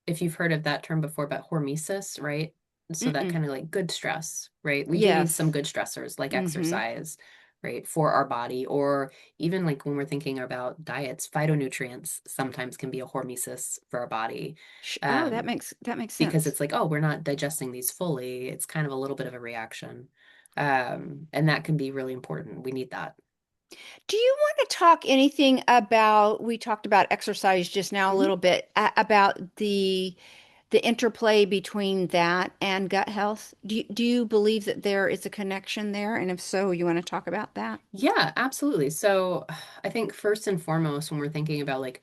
if you've heard of that term before, but hormesis, right? So that Mm-mm. kind of like good stress, right? We do need some Yes. good stressors like Mm-hmm. exercise, right, for our body, or even like when we're thinking about diets, phytonutrients sometimes can be a hormesis for our body. Oh, that Um, makes because sense. it's like, oh, we're not digesting these fully. It's kind of a little bit of a reaction. And that can be really important. We need that. Do you want to talk anything about, we talked about exercise just now a Mhm. little bit, about the interplay between that and gut health? Do you believe that there is a connection there? And if so, you want to talk about that? Yeah, absolutely. So I think first and foremost, when we're thinking about like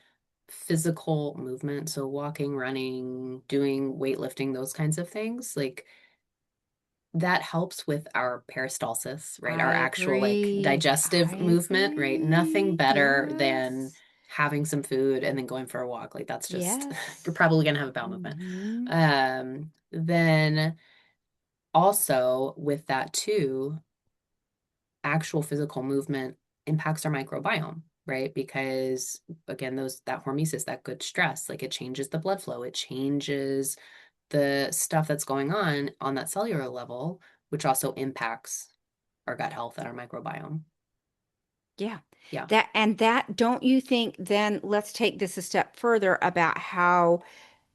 physical movement, so walking, running, doing weightlifting, those kinds of things, like that helps with our peristalsis, right? I Our actual like agree. digestive I movement, right? Nothing agree. better than Yes. having some food and then going for a walk. Like that's just, you're Yes. probably gonna have a bowel movement. Hmm. Then also with that too, actual physical movement impacts our microbiome, right? Because again, that hormesis, that good stress, like it changes the blood flow, it changes the stuff that's going on that cellular level, which also impacts our gut health and our microbiome. Yeah. Yeah. That, don't you think then let's take this a step further about how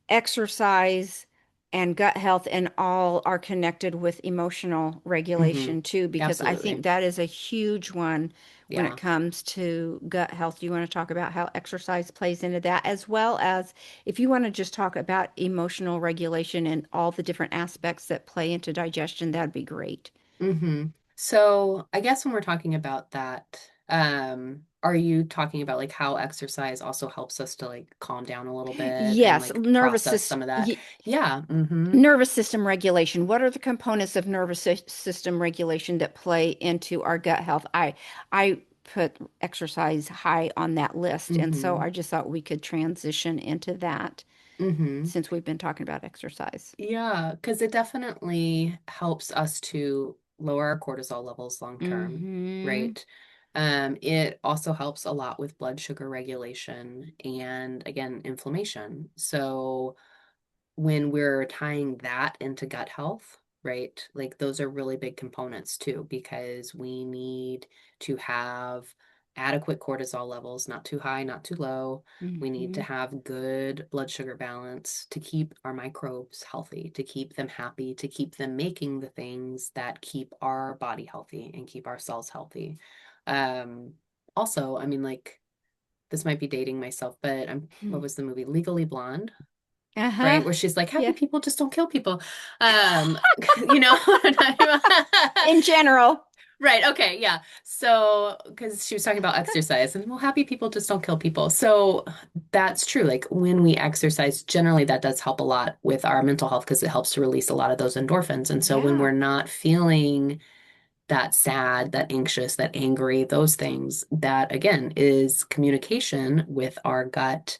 exercise and gut health and all are connected with emotional Hmm. regulation too, because I think Absolutely. that is a huge one when it Yeah. comes to gut health. Do you want to talk about how exercise plays into that, as well as if you want to just talk about emotional regulation and all the different aspects that play into digestion, that'd be great. So I guess when we're talking about that, are you talking about like how exercise also helps us to like calm down a little bit and Yes, like process some of that? Yeah. nervous system regulation. What are the components of nervous system regulation that play into our gut health? I put exercise high on that list, and so Hmm. I just thought we could transition into that Hmm. since we've been talking about exercise. Yeah, because it definitely helps us to lower our cortisol levels long term, Mm-hmm. right? It also helps a lot with blood sugar regulation and again, inflammation. So when we're tying that into gut health, right? Like those are really big components too, because we need to have adequate cortisol levels, not too high, not too low. We need to Mm-hmm. have good blood sugar balance to keep our microbes healthy, to keep them happy, to keep them making the things that keep our body healthy and keep our cells healthy. Um, Also, I mean, like, this might be dating myself, but what was the movie? Legally Blonde, Uh-huh. right? Where she's like, happy Yeah. people just don't kill people. You know what I'm talking about? In general. Right, okay, yeah. So, because she was talking about exercise, and well, happy people just don't kill people. So that's true. Like when we exercise, generally that does help a lot with our mental health because it helps to release a lot of those endorphins. And so when Yeah. we're not feeling that sad, that anxious, that angry, those things, that again is communication with our gut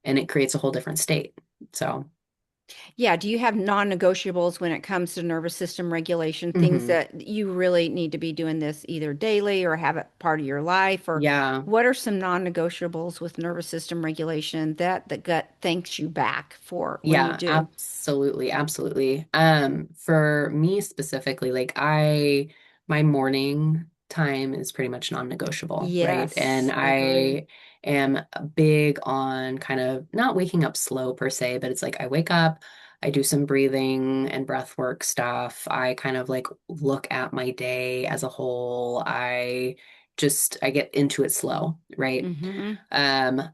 and it creates a whole different state. So, Yeah, do you have non-negotiables when it comes to nervous system regulation, things mhm. that you really need to be doing this either daily or have it part of your life? Or Yeah, what are some non-negotiables with nervous system regulation that the gut thanks you back for when you yeah, do? absolutely, absolutely. For me specifically, my morning time is pretty much non-negotiable, right? And Yes, agree. I am big on kind of not waking up slow per se, but it's like I wake up, I do some breathing and breath work stuff. I kind of like look at my day as a whole. I get into it slow, right? Mm-hmm.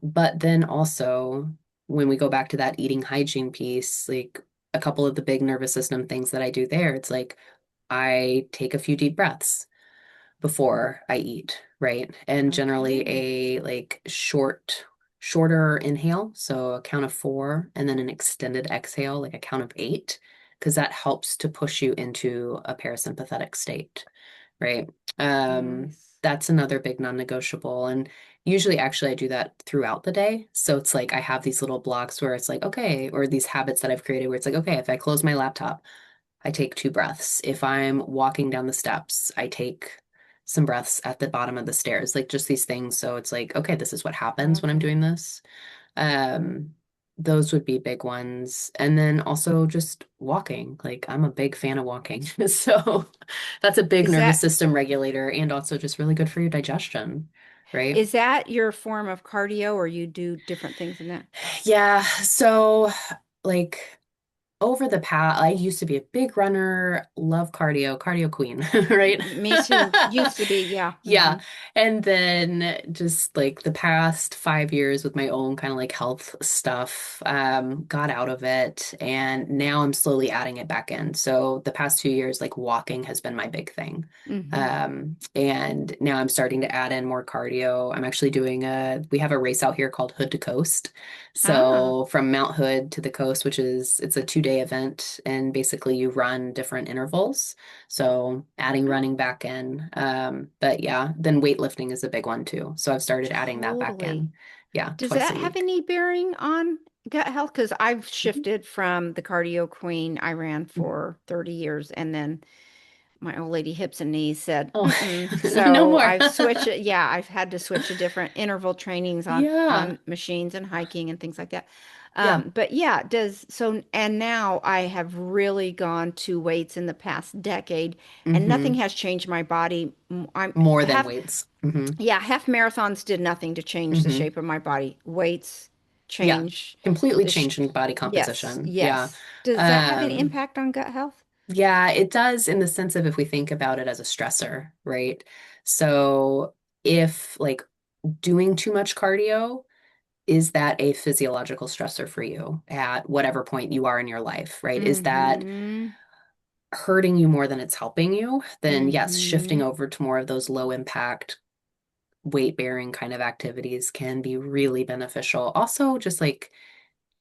But then also when we go back to that eating hygiene piece, like a couple of the big nervous system things that I do there, it's like I take a few deep breaths before I eat, right? And generally Okay. a like shorter inhale, so a count of four, and then an extended exhale, like a count of eight, because that helps to push you into a parasympathetic state, right? Nice. That's another big non-negotiable. And usually actually I do that throughout the day. So it's like I have these little blocks where it's like, okay, or these habits that I've created where it's like, okay, if I close my laptop, I take two breaths. If I'm walking down the steps, I take some breaths at the bottom of the stairs, like just these things. So it's like, okay, this is what happens when I'm Okay. doing this. Um, those would be big ones. And then also just walking. Like I'm a big fan of walking. So that's a big Is nervous that system regulator and also just really good for your digestion, right? is that your form of cardio, or you do different things in that? Yeah. So like over the past, I used to be a big runner, love cardio, cardio queen, right? Me too. Used to be, yeah. Yeah. Hmm. And then just like the past 5 years with my own kind of like health stuff, got out of it. And now I'm slowly adding it back in. So the past 2 years, like walking has been my big thing. Hmm. And now I'm starting to add in more cardio. I'm actually we have a race out here called Hood to Coast. Ah, So from Mount Hood to the coast, it's a 2-day event. And basically you run different intervals. So adding oh, running back in. But yeah, then weightlifting is a big one too. So I've started adding that back totally. in. Yeah, Does twice that a have week. any bearing on gut health? Because I've Mhm. shifted from the cardio queen I ran Mhm. for 30 years, and then my old lady hips and knees said, Oh, mm-mm. no So more. I've switched it. Yeah, I've had to switch to different interval trainings Yeah. on machines and hiking and things like that. Yeah. But yeah, does so and now I have really gone to weights in the past decade and nothing Hmm. has changed my body. I'm More than have weights. Hmm. yeah, half marathons did nothing to change the Hmm. shape of my body. Weights Yeah. change Completely the sh changing body yes, composition. Yeah. yes. Does that have any Um, impact on gut health? yeah, it does in the sense of if we think about it as a stressor, right? So if like doing too much cardio, is that a physiological stressor for you at whatever point you are in your life, right? Is that Mm-hmm. hurting you more than it's helping you? Then yes, shifting Mm-hmm. over to more of those low impact weight bearing kind of activities can be really beneficial. Also, just like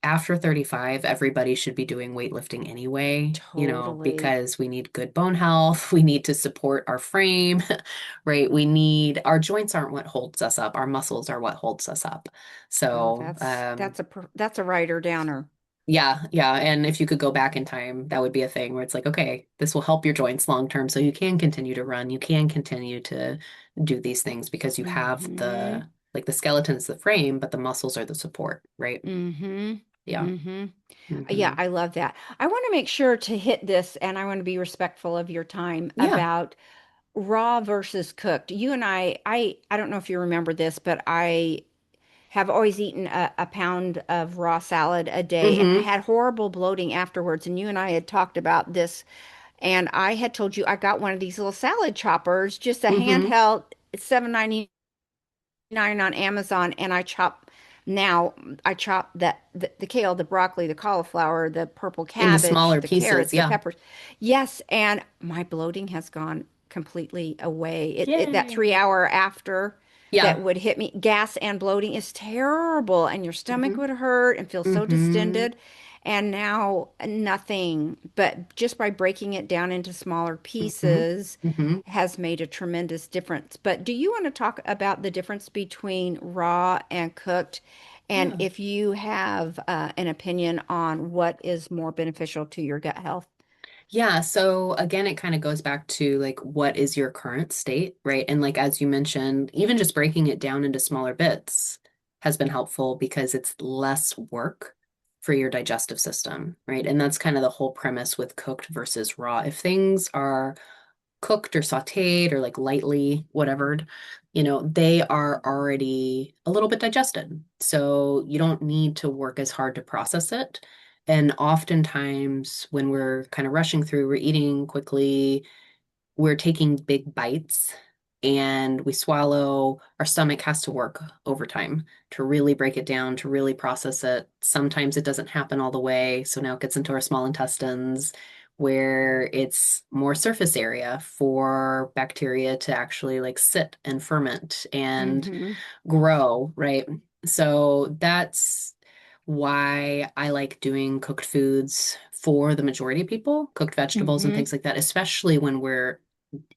after 35, everybody should be doing weightlifting anyway, Totally. because we need good bone health. We need to support our frame, right? We need our joints aren't what holds us up. Our muscles are what holds us up. Oh, So, that's a writer downer. yeah, yeah. And if you could go back in time, that would be a thing where it's like, okay, this will help your joints long term. So you can continue to run, you can continue to do these things because you have Mm-hmm. the skeleton is the frame, but the muscles are the support, right? Mm-hmm. Yeah. Mm-hmm. Yeah, Hmm. I love that. I want to make sure to hit this, and I want to be respectful of your time Yeah. about raw versus cooked. You and I don't know if you remember this, but I have always eaten a pound of raw salad a day, and I Hmm. had horrible bloating afterwards. And you and I had talked about this, and I had told you I got one of these little salad choppers, just a Hmm. handheld, it's $7.99 on Amazon, and now I chop the kale, the broccoli, the cauliflower, the purple In the cabbage, smaller the pieces. carrots, the Yeah. peppers. Yes, and my bloating has gone completely away. That three Yay. hour after that Yeah. would hit me, gas and bloating is terrible, and your stomach Hmm. would hurt and feel so Hmm. distended. And now nothing, but just by breaking it down into smaller Hmm. pieces Hmm. has made a tremendous difference. But do you want to talk about the difference between raw and cooked? And Yeah. if you have an opinion on what is more beneficial to your gut health? Yeah, so again, it kind of goes back to like what is your current state, right? And like as you mentioned, even just breaking it down into smaller bits has been helpful because it's less work for your digestive system, right? And that's kind of the whole premise with cooked versus raw. If things are cooked or sautéed or like lightly whatevered, they are already a little bit digested. So you don't need to work as hard to process it. And oftentimes, when we're kind of rushing through, we're eating quickly, we're taking big bites and we swallow. Our stomach has to work overtime to really break it down, to really process it. Sometimes it doesn't happen all the way. So now it gets into our small intestines where it's more surface area for bacteria to actually like sit and ferment and Mm-hmm. grow, right? So that's why I like doing cooked foods for the majority of people, cooked vegetables and Mm-hmm. things like that, especially when we're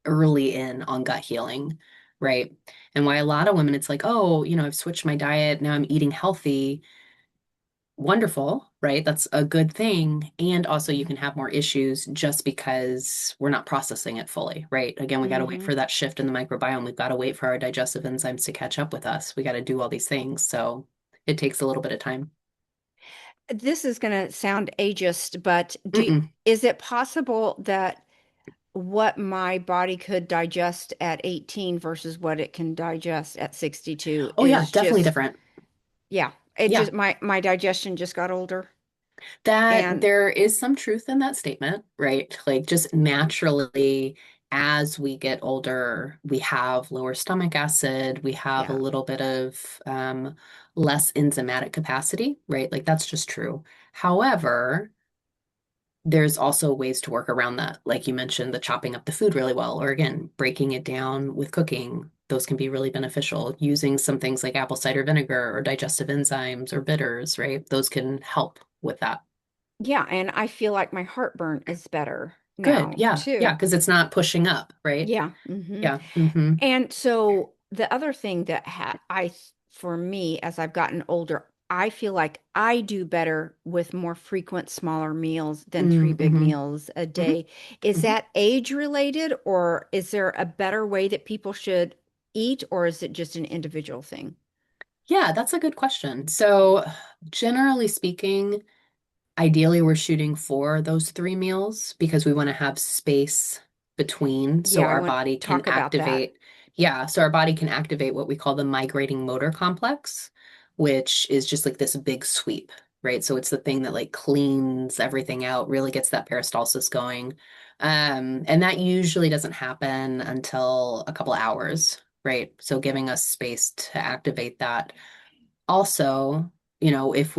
early in on gut healing, right? And why a lot of women, it's like, oh, I've switched my diet. Now I'm eating healthy. Wonderful, right? That's a good thing. And also, you can have more issues just because we're not processing it fully, right? Again, we got to wait Mm-hmm. for that shift in the microbiome. We've got to wait for our digestive enzymes to catch up with us. We got to do all these things. So it takes a little bit of time. This is going to sound ageist, but Mm-mm. is it possible that what my body could digest at 18 versus what it can digest at 62 Oh, yeah, is definitely just, different. yeah, it Yeah. just my digestion just got older. That And there is some truth in that statement, right? Like just naturally, as we get older, we have lower stomach acid, we have a yeah, little bit of less enzymatic capacity, right? Like that's just true. However, there's also ways to work around that. Like you mentioned, the chopping up the food really well, or again, breaking it down with cooking. Those can be really beneficial. Using some things like apple cider vinegar or digestive enzymes or bitters, right? Those can help with that. yeah, and I feel like my heartburn is better Good. now Yeah. Yeah. too. Because it's not pushing up, right? Yeah. Yeah. Hmm. And so the other thing that for me as I've gotten older, I feel like I do better with more frequent, smaller meals than three big Mm-hmm. meals a Hmm. day. Is Hmm. that age related, or is there a better way that people should eat, or is it just an individual thing? Yeah, that's a good question. So, generally speaking, ideally, we're shooting for those 3 meals because we want to have space between so Yeah, I our want to body can talk about that. activate. Yeah, so our body can activate what we call the migrating motor complex, which is just like this big sweep, right? So it's the thing that like cleans everything out, really gets that peristalsis going. And that usually doesn't happen until a couple hours, right? So giving us space to activate that. Also, if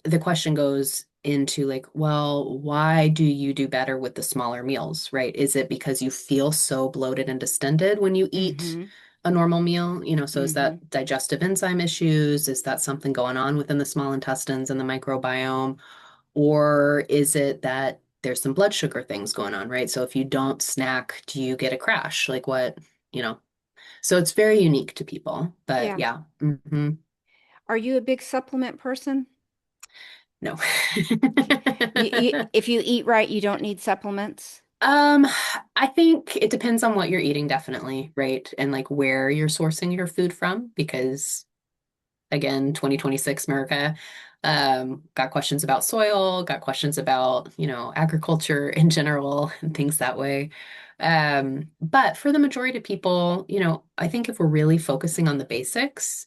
the question goes into like, well, why do you do better with the smaller meals, right? Is it because you feel so bloated and distended when you eat Mm-hmm. a normal meal? So is Mm-hmm. that digestive enzyme issues? Is that something going on within the small intestines and the microbiome? Or is it that there's some blood sugar things going on, right? So if you don't snack, do you get a crash? Like what, you know? So it's very unique to people, but Yeah. yeah. Hmm. Are you a big supplement person? No. If you eat right, you don't need supplements. Um, I think it depends on what you're eating, definitely, right? And like where you're sourcing your food from, because again, 2026 America, got questions about soil, got questions about, agriculture in general and things that way. But for the majority of people, I think if we're really focusing on the basics,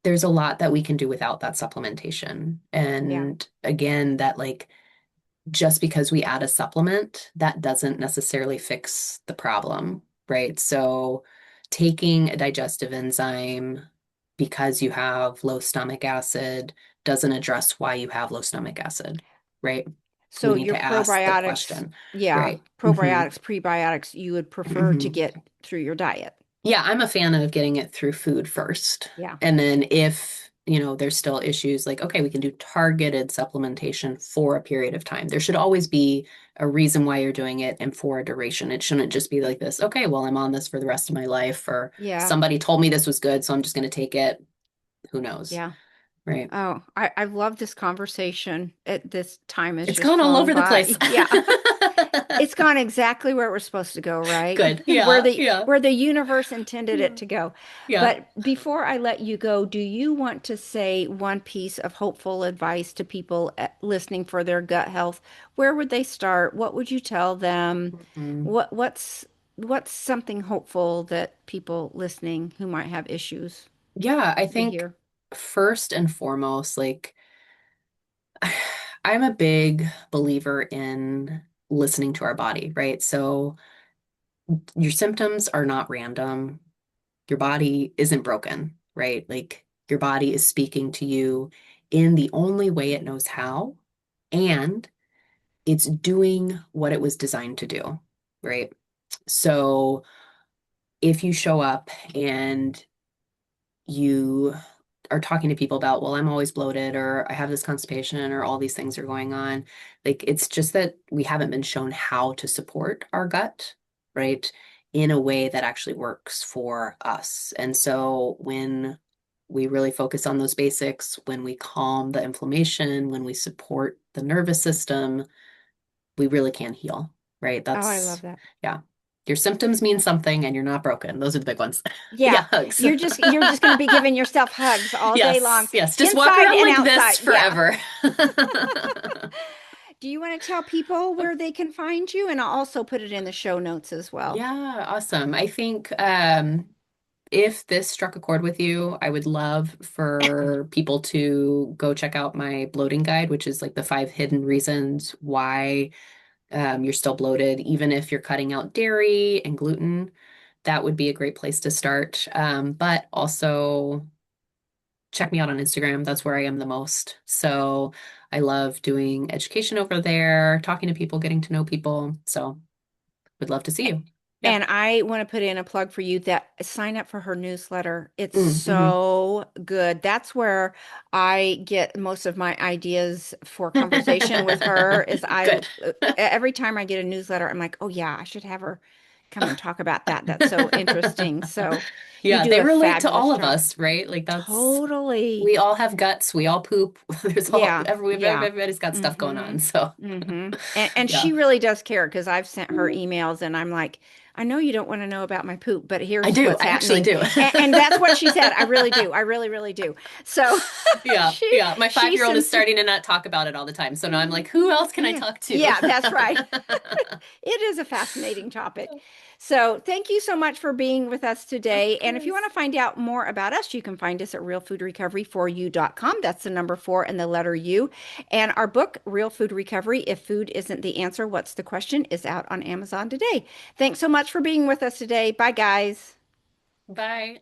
there's a lot that we can do without that supplementation. Yeah. And again, that like just because we add a supplement, that doesn't necessarily fix the problem, right? So, taking a digestive enzyme because you have low stomach acid doesn't address why you have low stomach acid, right? We So need your to ask the probiotics, question, yeah, right? Hmm. probiotics, prebiotics, you would prefer to Hmm. get through your diet. Yeah, I'm a fan of getting it through food first. Yeah. And then if, there's still issues like, okay, we can do targeted supplementation for a period of time. There should always be a reason why you're doing it and for a duration. It shouldn't just be like this, okay, well, I'm on this for the rest of my life, or Yeah. somebody told me this was good, so I'm just going to take it. Who knows? Yeah. Right. Oh, I've loved this conversation. This time has It's just gone all flown over the by. place. Yeah. It's gone exactly where we're supposed to go, right? Good. Yeah. Yeah. Where the universe intended Yeah. it to go. Yeah. But before I let you go, do you want to say one piece of hopeful advice to people listening for their gut health? Where would they start? What would you tell them? Mm. What's something hopeful that people listening who might have issues Yeah. I to think hear? first and foremost, like, I'm a big believer in listening to our body, right? So your symptoms are not random. Your body isn't broken, right? Like your body is speaking to you in the only way it knows how, and it's doing what it was designed to do, right? So if you show up and you are talking to people about, well, I'm always bloated or I have this constipation or all these things are going on. Like it's just that we haven't been shown how to support our gut, right? In a way that actually works for us. And so when we really focus on those basics, when we calm the inflammation, when we support the nervous system, we really can heal, right? Oh, I love That's, that. yeah. Your symptoms mean something and you're not broken. Those are the big ones. Yeah, Yeah, hugs. you're just going to be giving yourself hugs all day long, Yes, yes. Just walk inside around and like outside. this Yeah. forever. Do you want to tell people where they can find you? And I'll also put it in the show notes as well. Yeah, awesome. I think if this struck a chord with you, I would love for people to go check out my bloating guide, which is like the 5 hidden reasons why you're still bloated, even if you're cutting out dairy and gluten. That would be a great place to start. But also check me out on Instagram. That's where I am the most. So I love doing education over there, talking to people, getting to know people. So would love to see you. Yeah. And I want to put in a plug for you that sign up for her newsletter. It's Mm-hmm. so good. That's where I get most of my ideas for conversation with her is Good. every time I get a newsletter, I'm like, oh yeah, I should have her come and talk about that. That's so interesting. So you Yeah, do they a relate to fabulous all of job. us, right? Like that's Totally. we all have guts, we all poop. There's all Yeah, yeah. everybody's got stuff going Mm-hmm. on. So Mm-hmm. And yeah. she really does care because I've sent her emails and I'm like, I know you don't want to know about my poop, but I here's do. what's I actually happening. do. And that's what she said. I really do. I really, really do. So Yeah, she yeah. My she 5-year-old is sincere. starting to not talk about it all the time. So now I'm like, who else can I Yeah. talk to? Yeah, that's right. It is a fascinating topic. So, thank you so much for being with us Of today. And if you want course. to find out more about us, you can find us at realfoodrecovery4u.com. That's the number 4 and the letter U. And our book, Real Food Recovery If Food Isn't the Answer, What's the Question, is out on Amazon today. Thanks so much for being with us today. Bye, guys. Bye.